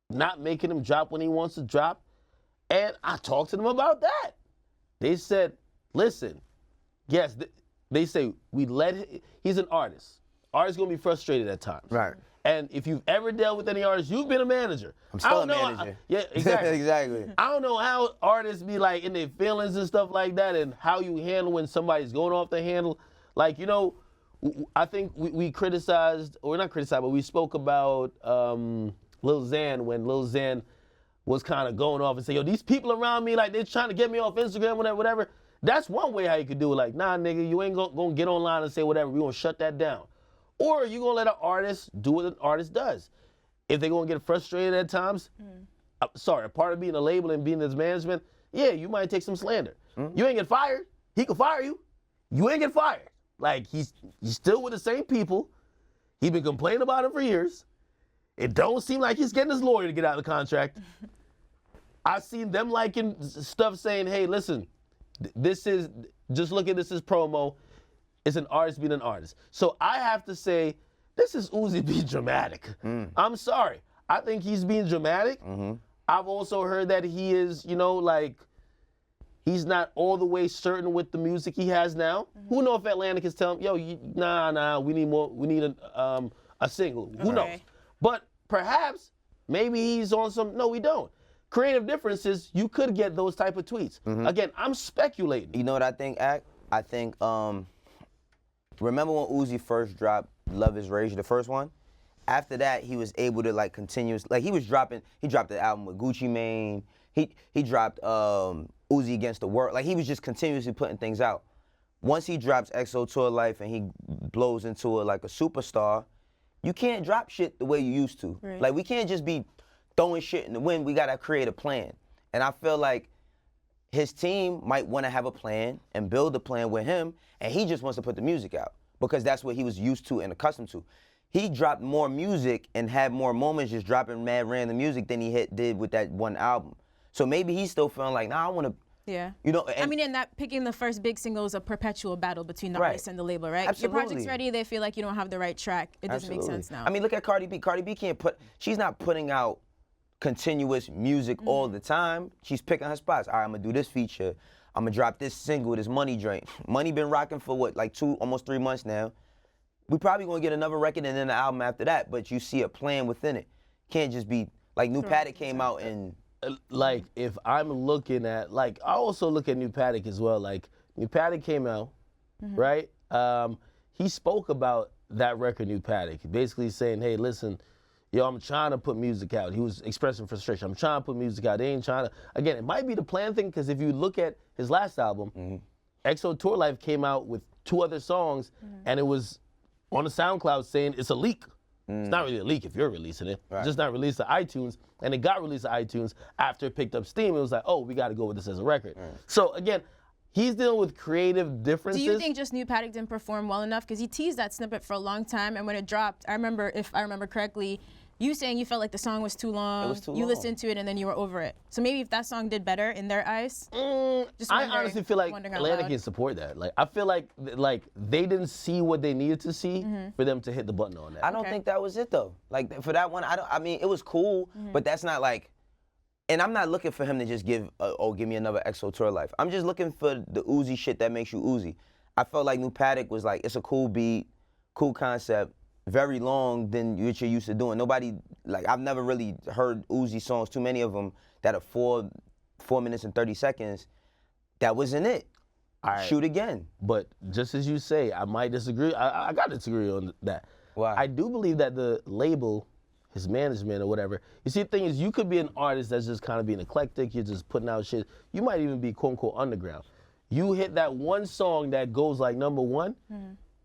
not making him drop when he wants to drop. And I talked to them about that. They said, listen, yes, they say he's an artist. Artists gonna be frustrated at times. Right. And if you've ever dealt with any artist, you've been a manager. I'm still a manager. Yeah, exactly. Exactly. I don't know how artists be like in their feelings and stuff like that, and how you handle when somebody's going off the handle. Like, you know, I think we criticized, or not criticized, but we spoke about Lil Xan when Lil Xan was kind of going off and say, yo, these people around me, like, they're trying to get me off Instagram, whatever. That's one way how you could do it. Like, nah, nigga, you ain't gonna get online and say whatever. We gonna shut that down. Or you gonna let an artist do what an artist does. If they're gonna get frustrated at times, a part of being a label and being his management, yeah, you might take some slander. You ain't get fired. He could fire you. You ain't get fired. Like, he's still with the same people. He been complaining about it for years. It don't seem like he's getting his lawyer to get out of the contract. I've seen them liking stuff saying, hey, listen, just look at this as promo. It's an artist being an artist. So I have to say, this is Uzi being dramatic. I'm sorry. I think he's being dramatic. I've also heard that he is, you know, like, he's not all the way certain with the music he has now. Who knows if Atlantic is telling him, yo, nah, we need more, we need a single. Who knows? But perhaps, maybe he's on some, no, we don't. Creative differences, you could get those type of tweets. Again, I'm speculating. You know what I think, Ak? I think, remember when Uzi first dropped Love Is Rage, the first one? After that, he was able to, like, he dropped the album with Gucci Mane. He dropped Uzi Against the World. Like, he was just continuously putting things out. Once he drops XO Tour Life and he blows into like a superstar, you can't drop shit the way you used to. Right. Like, we can't just be throwing shit in the wind. We gotta create a plan. And I feel like his team might wanna have a plan and build a plan with him, and he just wants to put the music out because that's what he was used to and accustomed to. He dropped more music and had more moments just dropping mad random music than he did with that one album. So maybe he's still feeling like, nah, I wanna, yeah. you know. I mean, in that picking the first big single is a perpetual battle between the Right. artist and the label, right? Absolutely. Your project's ready, they feel like you don't have the right track. It doesn't make sense now. I mean, look at Cardi B. Cardi B she's not putting out continuous music all the time. She's picking her spots. All right, I'm gonna do this feature. I'm gonna drop this single, this Money joint. Money been rocking for what, like almost 3 months now. We probably gonna get another record and then an album after that, but you see a plan within it. Can't just be, like New Paddock came out and... Like, if I'm looking at, like, I also look at New Paddock as well. Like, New Paddock came out, right? He spoke about that record, New Paddock, basically saying, hey, listen, yo, I'm trying to put music out. He was expressing frustration. I'm trying to put music out. They ain't trying to. Again, it might be the plan thing, because if you look at his last album, XO Tour Life came out with 2 other songs, and it was on the SoundCloud saying it's a leak. It's not really a leak if you're releasing it. It's just not released to iTunes, and it got released to iTunes after it picked up steam. It was like, oh, we got to go with this as a record. So again, he's dealing with creative differences. Do you think just New Paddock didn't perform well enough? Because he teased that snippet for a long time, and when it dropped, I remember, if I remember correctly, you saying you felt like the song was too long. It was too you long. listened to it and then you were over it. So maybe if that song did better in their eyes. I honestly feel like Atlanta can support that. Like, I feel like they didn't see what they needed to see for them to hit the button on that. I don't think that was it though. Like, for that one, I mean, it was cool, but that's not like, and I'm not looking for him to just give me another XO Tour Life. I'm just looking for the Uzi shit that makes you Uzi. I felt like New Paddock was like, it's a cool beat, cool concept, very long than what you're used to doing. Nobody, like, I've never really heard Uzi songs, too many of them, that are 4 minutes and 30 seconds. That wasn't it. Right. Shoot again. But just as you say, I might disagree. I got to disagree on that. Why? I do believe that the label, his management or whatever, you see, the thing is, you could be an artist that's just kind of being eclectic, you're just putting out shit. You might even be quote unquote underground. You hit that one song that goes like #1,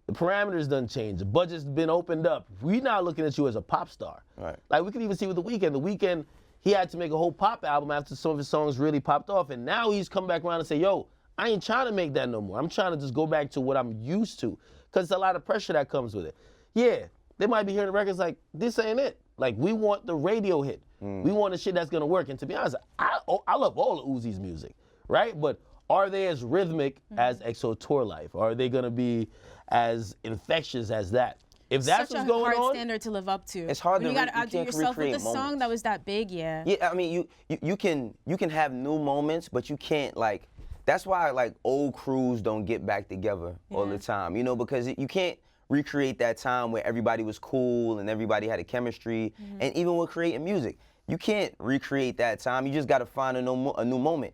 the parameters done changed. The budget's been opened up. We're not looking at you as a pop star. Right. Like, we could even see with The Weeknd. The Weeknd, he had to make a whole pop album after some of his songs really popped off, and now he's come back around and say, yo, I ain't trying to make that no more. I'm trying to just go back to what I'm used to, because it's a lot of pressure that comes with it. Yeah, they might be hearing the records like, this ain't it. Like, we want the radio hit. We want the shit that's gonna work. And to be honest, I love all of Uzi's music, right? But are they as rhythmic as EXO Tour Life? Are they gonna be as infectious as that? If that's Such what's a going hard on, standard to live up to. It's hard when to you gotta you outdo can't yourself with a recreate song moments. that was that big, yeah. Yeah, I mean, you can have new moments, but you can't like. That's why like old crews don't get back together all the time, you know, because you can't recreate that time where everybody was cool and everybody had a chemistry, and even with creating music, you can't recreate that time. You just got to find a new moment.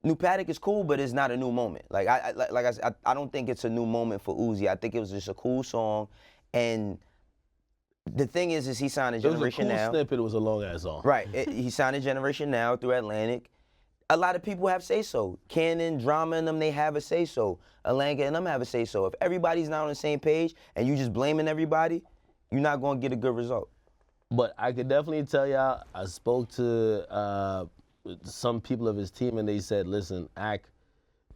New Paddock is cool, but it's not a new moment. Like I said, I don't think it's a new moment for Uzi. I think it was just a cool song, and the thing is he signed a it was a Generation cool Now. snippet. It was a long ass song. Right. He signed a Generation Now through Atlantic. A lot of people have say-so. Cannon, Drama, and them, they have a say-so. Alanga and them have a say-so. If everybody's not on the same page and you just blaming everybody, you're not going to get a good result. But I could definitely tell y'all, I spoke to some people of his team, and they said, listen, Ak,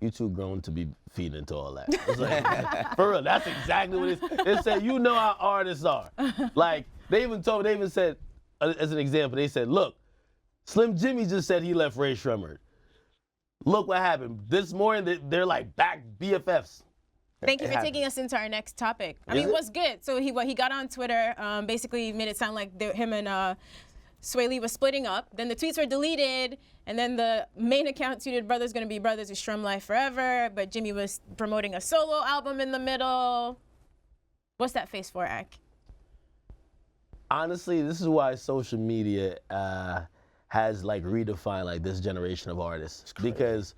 you too grown to be feeding into all that. It's like, for real, that's exactly what it is. They said, you know how artists are. Like, they even said, as an example, they said, look, Slim Jimmy just said he left Rae Sremmurd. Look what happened. This morning, they're like back BFFs. Thank you for taking us into our next topic. I mean, what's good? So he got on Twitter, basically made it sound like him and Sway Lee was splitting up. Then the tweets were deleted, and then the main account tweeted, "Brothers gonna be brothers with Strum Life forever." But Jimmy was promoting a solo album in the middle. What's that face for, Ak? Honestly, this is why social media has like redefined like this generation of artists. Because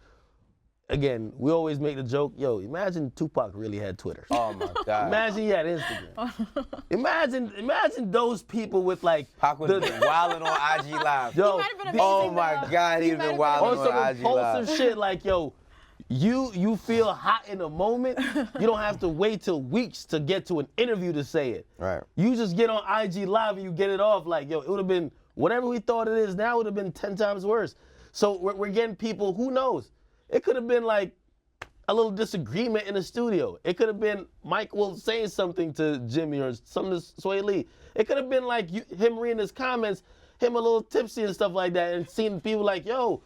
again, we always make the joke, yo, imagine Tupac really had Twitter. Oh my God. Imagine he had Instagram. imagine those people with like Pac would have been wilding on IG Live. yo, might have been amazing, Oh my though. God, He he'd have might been have wilding on some on IG Live. impulsive shit like, yo, you feel hot in a moment, you don't have to wait till weeks to get to an interview to say it. Right. You just get on IG Live and you get it off like, yo, it would have been, whatever we thought it is now would have been 10 times worse. So we're getting people, who knows? It could have been like a little disagreement in the studio. It could have been Mike Will saying something to Jimmy or something to Sway Lee. It could have been like him reading his comments, him a little tipsy and stuff like that, and seeing people like, yo,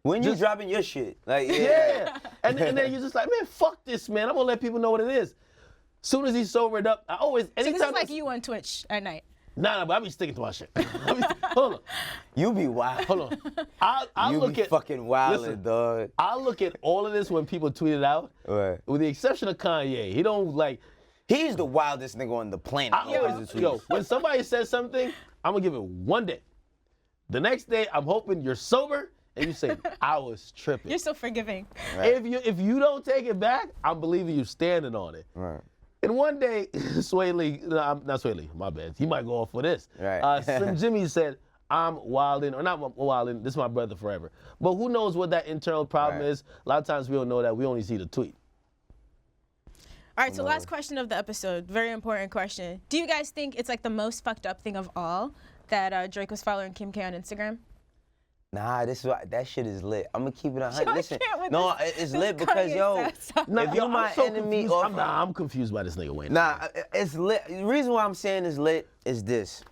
When you dropping your shit, like yeah. And then you're just like, man, fuck this, man. I'm gonna let people know what it is. Soon as he sobered up, I always, So this anytime is like you on Twitch at night. Nah, but I be sticking to my shit. Hold on. you be wild. Hold on. I You look be at fucking wildin', listen, dog. I look at all of this when people tweet it out, Right. with the exception of Kanye. He don't like. He's the wildest nigga on the planet. Yo, when somebody says something, I'm gonna give it one day. The next day, I'm hoping you're sober and you say, I was tripping. You're so forgiving. Right. If you don't take it back, I'm believing you standing on it. Right. And one day, Sway Lee, no, not Sway Lee, my bad. He might go off for this. Right. Slim Jimmy said, I'm wildin', or not wildin', this is my brother forever. But who knows what that internal problem Right. is? A lot of times we don't know that. We only see the tweet. All right, so last question of the episode. Very important question. Do you guys think it's like the most fucked up thing of all that Drake was following Kim K on Instagram? Nah, that shit is lit. I'm gonna keep it 100. Yo, I Listen, can't with no, this- it's this lit because Kanye yo, stuff. if you're my enemy, or I'm confused by this nigga Wayne. nah, it's lit. The reason why I'm saying it's lit is this: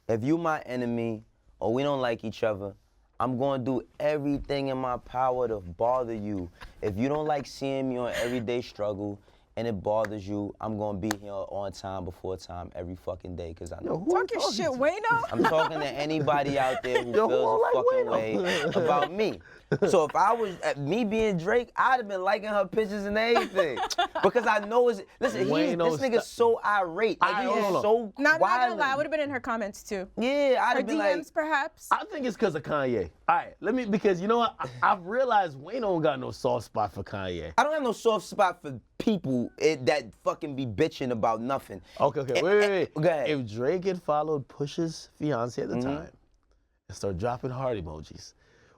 if you my enemy or we don't like each other, I'm gonna do everything in my power to bother you. If you don't like seeing me on Everyday Struggle and it bothers you, I'm gonna be here on time, before time, every fucking day, cause I know. Talk your shit, Wayno. I'm talking to anybody out there who Yo, who feels a like fucking Wayno? way about me. So if I was me being Drake, I'd have been liking her pictures and everything, because I know it's. Listen, Wayno, this nigga's so irate. Like he hold is on. so No, I'm not gonna wild. lie. I would have been in her comments too. Yeah, I'd Her have been DMs, like. perhaps. I think it's because of Kanye. All right, because you know what? I've realized Wayne don't got no soft spot for Kanye. I don't have no soft spot for people that fucking be bitching about nothing. Okay, wait. Go ahead. If Drake had followed Pusha's fiance at the time and started dropping heart emojis,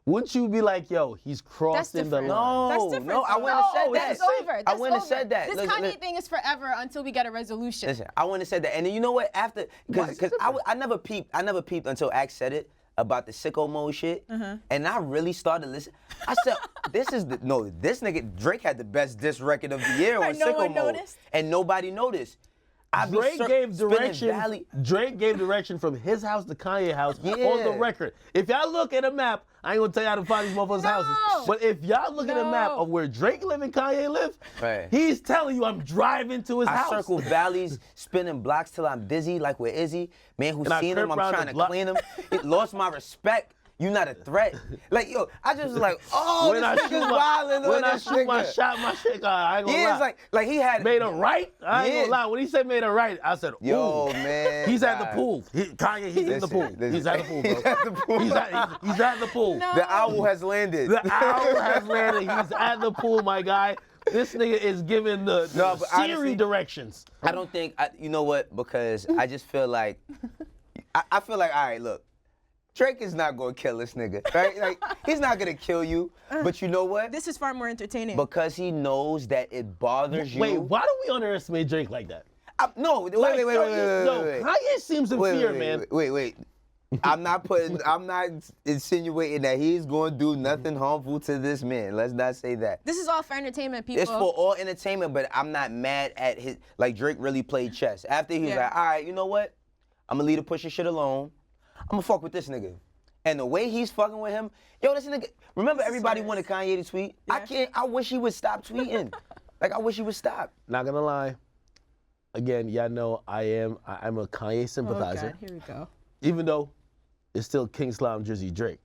wouldn't you be like, yo, he's crossing the different. line? That's No, different, no, I though. wouldn't have said No, that. That's over. I That's wouldn't have over. said that. This Look, Kanye look. thing is forever until we get a resolution. Listen, I wouldn't have said that. And then you know what? After, because I never peeped until Axe said it about the sicko mode shit. And I really started listening. I said, this nigga, Drake had the best diss record of the year on And no sicko one mode. noticed? And nobody noticed. Drake gave direction. Valley. Drake gave direction from his house to Kanye's house on the record. If y'all look at a map, I ain't gonna tell you how to find these motherfuckers' houses. But if y'all look at a map of where Drake live and Kanye live, he's telling you I'm driving to his house. I circle valleys, spinning blocks till I'm dizzy, like with Izzy. Man who's seen him, I'm trying to clean him. It lost my respect. You not a threat. Like, yo, I just was like, oh, when this nigga's wildin' when I shoot my shot, my shit, I ain't gonna lie. It's like he had made a right. I ain't gonna lie. When he said made a right, I said, ooh. Yo, man. He's at the pool. Kanye, he's in the pool. He's at the pool, bro. He's at the pool. He's at the pool. No. The owl has landed. The owl has landed. He's at the pool, my guy. This nigga is giving the Siri honestly, directions. I don't think, you know what? Because I just feel like, I feel like, all right, look. Drake is not gonna kill this nigga, right? Like, he's not gonna kill you, but you know what? This is far more entertaining. Because he knows that it bothers you. Wait, why do we underestimate Drake like that? No, wait. Kanye seems in fear, man. Wait. I'm not insinuating that he's gonna do nothing harmful to this man. Let's not say that. This is all for entertainment, people. It's for all entertainment, but I'm not mad at his, like Drake really played chess. After he was like, all right, you know what? I'm gonna leave the Pusha shit alone. I'm gonna fuck with this nigga. And the way he's fucking with him, yo, this nigga, remember everybody wanted Kanye to tweet? Yeah. I wish he would stop tweeting. Like, I wish he would stop. Not gonna lie. Again, y'all know I'm a Kanye sympathizer. Oh God, here we go. Even though it's still King Slime Drizzy Drake.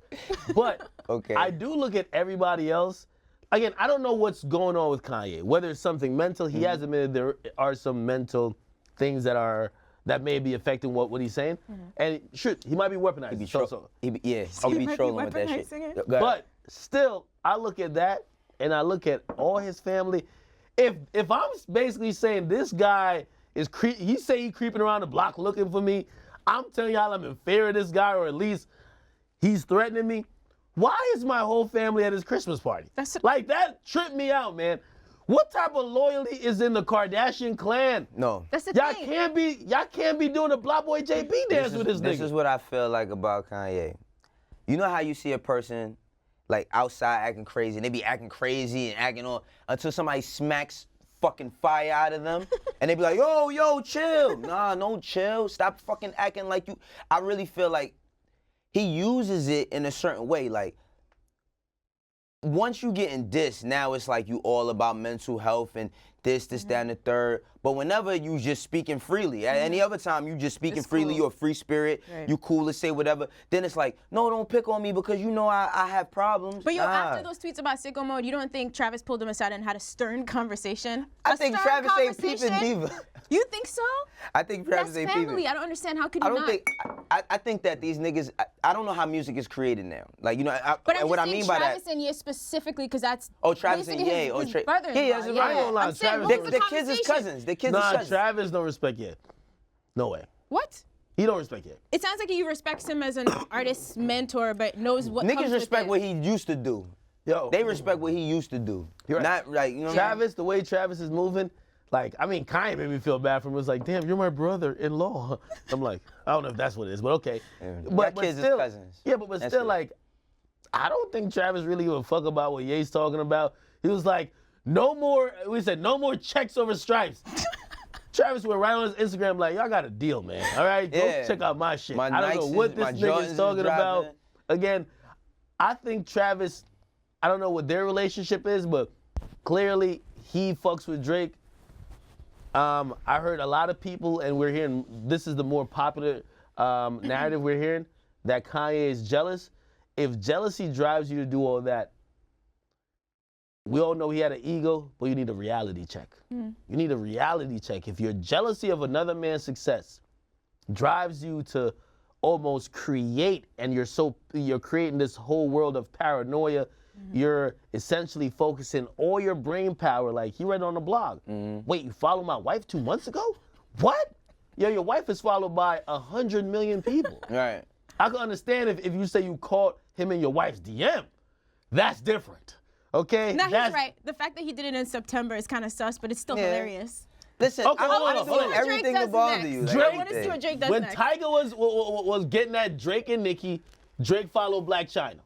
But I do look at everybody else. Again, I don't know what's going on with Kanye. Whether it's something mental, he has admitted there are some mental things that may be affecting what he's saying. And shoot, he might be weaponized. He be trolling with that shit. But still, I look at that and I look at all his family. If I'm basically saying this guy is he creeping around the block looking for me, I'm telling y'all I'm in fear of this guy, or at least he's threatening me. Why is my whole family at his Christmas party? Like, that tripped me out, man. What type of loyalty is in the Kardashian clan? No. That's the y'all thing. Y'all can't be doing a Block Boy JB dance with this nigga. This is what I feel like about Kanye. You know how you see a person like outside acting crazy, and they be acting crazy and acting on until somebody smacks fucking fire out of them, and they be like, yo, chill. Nah, no chill. Stop fucking acting like you. I really feel like he uses it in a certain way, like. Once you get in this, now it's like you all about mental health and this, that, and the third. But whenever you just speaking freely, at any other time you just speaking freely, you're a free spirit, you cool to say whatever, then it's like, no, don't pick on me because you know I have problems. But after those tweets about sicko mode, you don't think Travis pulled him aside and had a stern conversation? I think Travis ain't peeping neither. You think so? I think Travis ain't peeping. That's family. I don't understand. How could you not? I think that these niggas, I don't know how music is created now. Like, you know, what I mean by that. Travis and Ye specifically, because that's Travis and Ye. his brother-in-law. Yeah, I ain't gonna lie. The kids is cousins. Travis don't respect Ye. No way. What? He don't respect Ye. It sounds like he respects him as an artist mentor, but knows what niggas respect what he used to do. Yo, they respect what he used to do. You're not like, you know. Travis, the way Travis is moving, like, I mean, Kanye made me feel bad for him. It was like, damn, you're my brother-in-law. I'm like, I don't know if that's what it is, but okay. But kids still, is cousins. Yeah, but still, like, I don't think Travis really give a fuck about what Ye's talking about. He was like, no more checks over stripes. Travis went right on his Instagram like, y'all got a deal, man. All right, go check out my shit. I don't know what this nigga's talking about. Again, I think Travis, I don't know what their relationship is, but clearly he fucks with Drake. I heard a lot of people, and we're hearing, this is the more popular narrative we're hearing, that Kanye is jealous. If jealousy drives you to do all that, we all know he had an ego, but you need a reality check. You need a reality check. If your jealousy of another man's success drives you to almost create, and you're creating this whole world of paranoia, you're essentially focusing all your brain power, like he read on the blog. Wait, you followed my wife 2 months ago? What? Yo, your wife is followed by 100 million people. Right. I can understand if you say you caught him in your wife's DM. That's different. Okay? No, he's right. The fact that he did it in September is kind of sus, but it's still hilarious. Listen, okay, I want to do everything to bother you. I want to see what Drake does when next. Tyga was getting at Drake and Nicki, Drake followed Black China.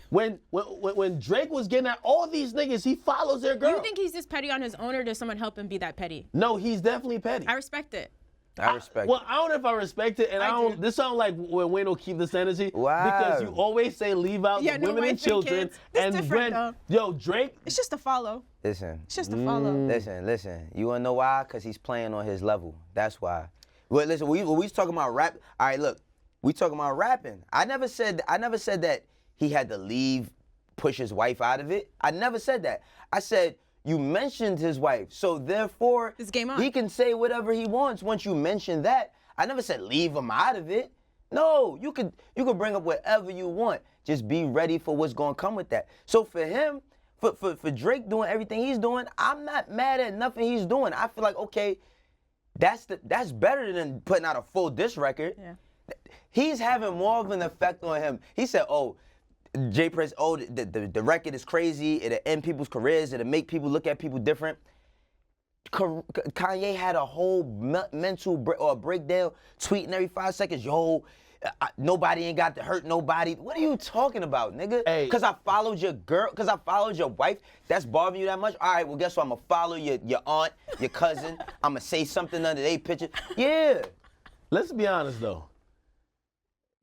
When Drake was getting at all these niggas, he follows their girl. You think he's just petty on his own, or does someone help him be that petty? No, he's definitely petty. I respect it. I respect Well, it. I don't know if I respect it, and I don't. This sounds like when Wayno keep this energy because you Wow. always say leave out Yeah, the no women and wife and children, kids. This and different, when though. Drake. It's just a follow. Listen. It's just a follow. Listen. You wanna know why? Cause he's playing on his level. That's why. Well, listen, we was talking about rap. All right, look, we talking about rapping. I never said that he had to push his wife out of it. I never said that. I said you mentioned his wife, so therefore It's game on. he can say whatever he wants once you mention that. I never said leave him out of it. No, you could bring up whatever you want. Just be ready for what's gonna come with that. So for him, for Drake doing everything he's doing, I'm not mad at nothing he's doing. I feel like okay, that's better than putting out a full diss record. Yeah. He's having more of an effect on him. He said, oh, J. Press, the record is crazy. It'll end people's careers. It'll make people look at people different. Kanye had a whole mental breakdown, tweeting every 5 seconds, yo, nobody ain't got to hurt nobody. What are you talking about, nigga? Hey. Because I followed your girl, because I followed your wife, that's bothering you that much? All right, well, guess what? I'm going to follow your aunt, your cousin. I'm going to say something under their picture. Yeah. Let's be honest though.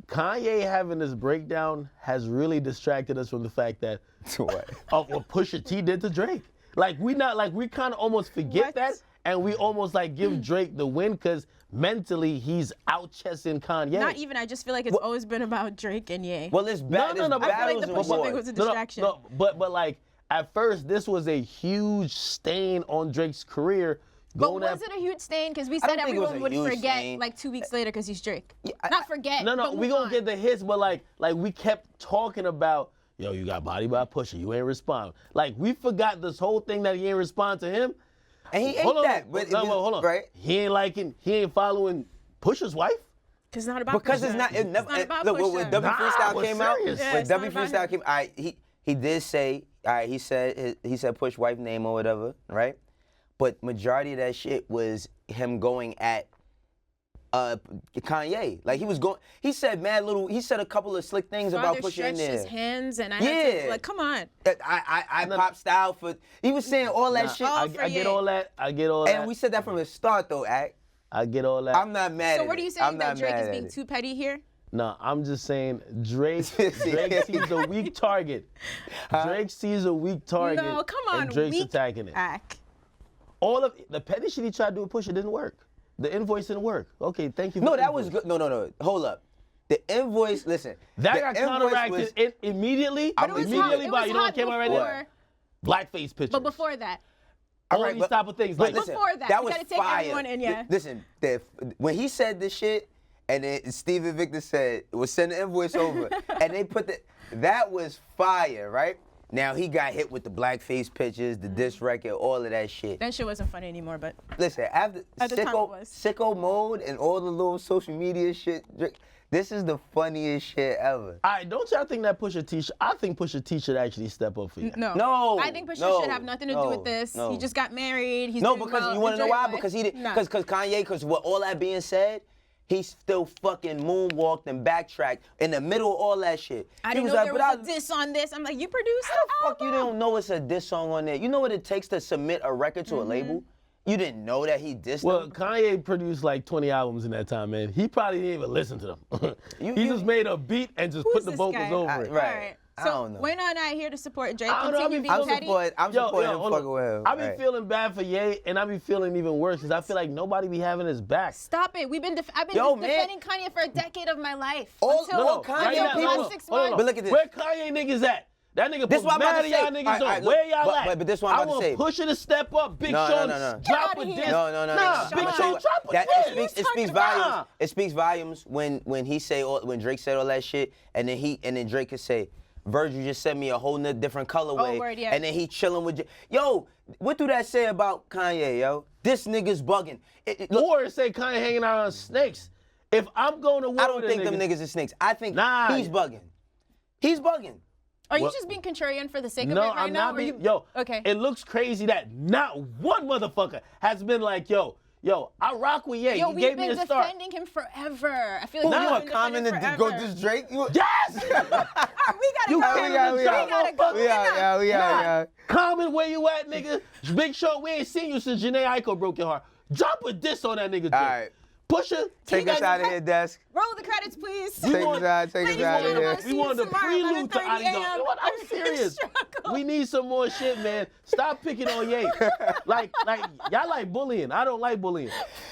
Kanye having this breakdown has really distracted us from the fact that What? of what Pusha T did to Drake. Like we kind of almost forget What? that, and we almost like give Drake the win because mentally he's out chessing Kanye. Not even. I just feel like it's always been about Drake and Ye. Well, it's bad. No, but I feel like the battles Pusha and thing wars. was a distraction. but like at first this was a huge stain on Drake's career. But going was at- it a huge stain? Because we I said don't think it was everyone a would huge forget stain. like 2 weeks later because he's Drake. I- Not forget. No, but we move gonna on. get the hits, but like we kept talking about, yo, you got body by Pusha, you ain't respond. Like we forgot this whole thing that he ain't respond to him. And he Hold ain't on, that. But hold on. Right? He ain't following Pusha's wife. Because it's not about Because Pusha. it's not. It never. not about Look, Pusha. when W Nah, Freestyle we're came out, serious. Yeah, when it's not W about Freestyle him. came, all right, he did say, all right, he said push wife name or whatever, right? But majority of that shit was him going at Kanye. Like he said a couple of slick things about Father Pusha in stretched there. his hands and I had to, like, come on. I pop style for. He was saying all that shit. Oh, I get all that. I get all that. And we said that from the start, though, Act. I get all that. I'm not mad at it. So what are you saying, that Drake is being too petty here? No, I'm just saying Drake sees a weak target. Drake sees a weak target. No, come on, and Drake's weak attacking it. act. All of the petty shit he tried to do with Pusha didn't work. The invoice didn't work. Okay, thank you. For No, the that was invoice. good. No. Hold up. The invoice, listen. That the got invoice counteracted immediately. But it was Immediately hot, by it was you know what hot came out right before. there? Blackface pictures. But before that, all Alright, these but- type of things. but Like listen, before that, you was gotta take fire. everyone in, yeah. Listen, when he said this shit, and then Steven Victor said, "We'll send the invoice over," and they put that was fire, right? Now he got hit with the blackface pictures, the diss record, all of that shit. that shit wasn't funny anymore, but Listen, after At the time it was. sicko mode and all the little social media shit, this is the funniest shit ever. all right, don't y'all think that Pusha T? I think Pusha T should actually step up for you. no. No, I think Pusha no, should have nothing to do no, with this. no. He just got married. He's No, doing because well. you want to know Enjoy why? your life. Because he did. Nah. Because Kanye. Because with all that being said, he still fucking moonwalked and backtracked in the middle of all that shit. I He didn't know like, there "But was a diss on this. I'm like, you produced How the the fuck you album? don't know it's a diss song on there? You know what it takes to submit a record to a label? You didn't know that he dissed Well, them? Kanye produced like 20 albums in that time, man. He probably didn't even listen to them. You- he you- just made a beat and just Who's put the this vocals guy? over it. Right. All right. I So don't know. Wayno and I are here to support Drake. I don't know, Continue being I'm petty. supporting him hold fucking on. with him. I be right. feeling bad for Ye, and I be feeling even worse because I feel like nobody be having his back. Stop it. I've been Yo, man. defending Kanye for a decade of my life. All- Until no, until Kanye the people- last hold on, 6 hold on. months. But look at this. Where Kanye niggas at? That nigga This put what I'm about mad to of y'all say. niggas All right, on. all right, Where look, y'all but- at? but this what I'm I about to say. want Pusha to step up. Big No, Sean, no, no. Get drop outta a here. diss. No. Nah, Big Big Sean, Sean, drop a diss. It speaks volumes. It speaks volumes when he say when Drake said all that shit, and then Drake could say, Virgil just sent me a whole different colorway, Oh, word, yeah. and then he chilling with yo. What do that say about Kanye, yo? This nigga's bugging. Look, Or say Kanye hanging out on snakes. If I'm going to war I don't with a think nigga, them niggas are snakes. I think Nah. he's bugging. He's bugging. Are you Well- just being contrarian for the sake of No, it right I'm now? not or you- being. Yo, Okay. it looks crazy that not one motherfucker has been like, yo, I rock with Ye. Yo, He we've gave me been a start. defending him forever. I feel like Who, we've you a been common defending to go forever. diss Drake? You, Yes! We gotta You go. came we got- to we drop, gotta go. motherfucker. we got. Common, where you at, nigga? Big Sean, we ain't seen you since Janae Aiko broke your heart. Drop a diss on that nigga, Drake. All right. Pusha. Take us out of here, Desk. Roll the credits, please. Take us out of here. We wanted the prelude to Tomorrow, 11:30 a.m. I'm serious. We need some more shit, man. Stop picking on Ye. like y'all like bullying. I don't like bullying.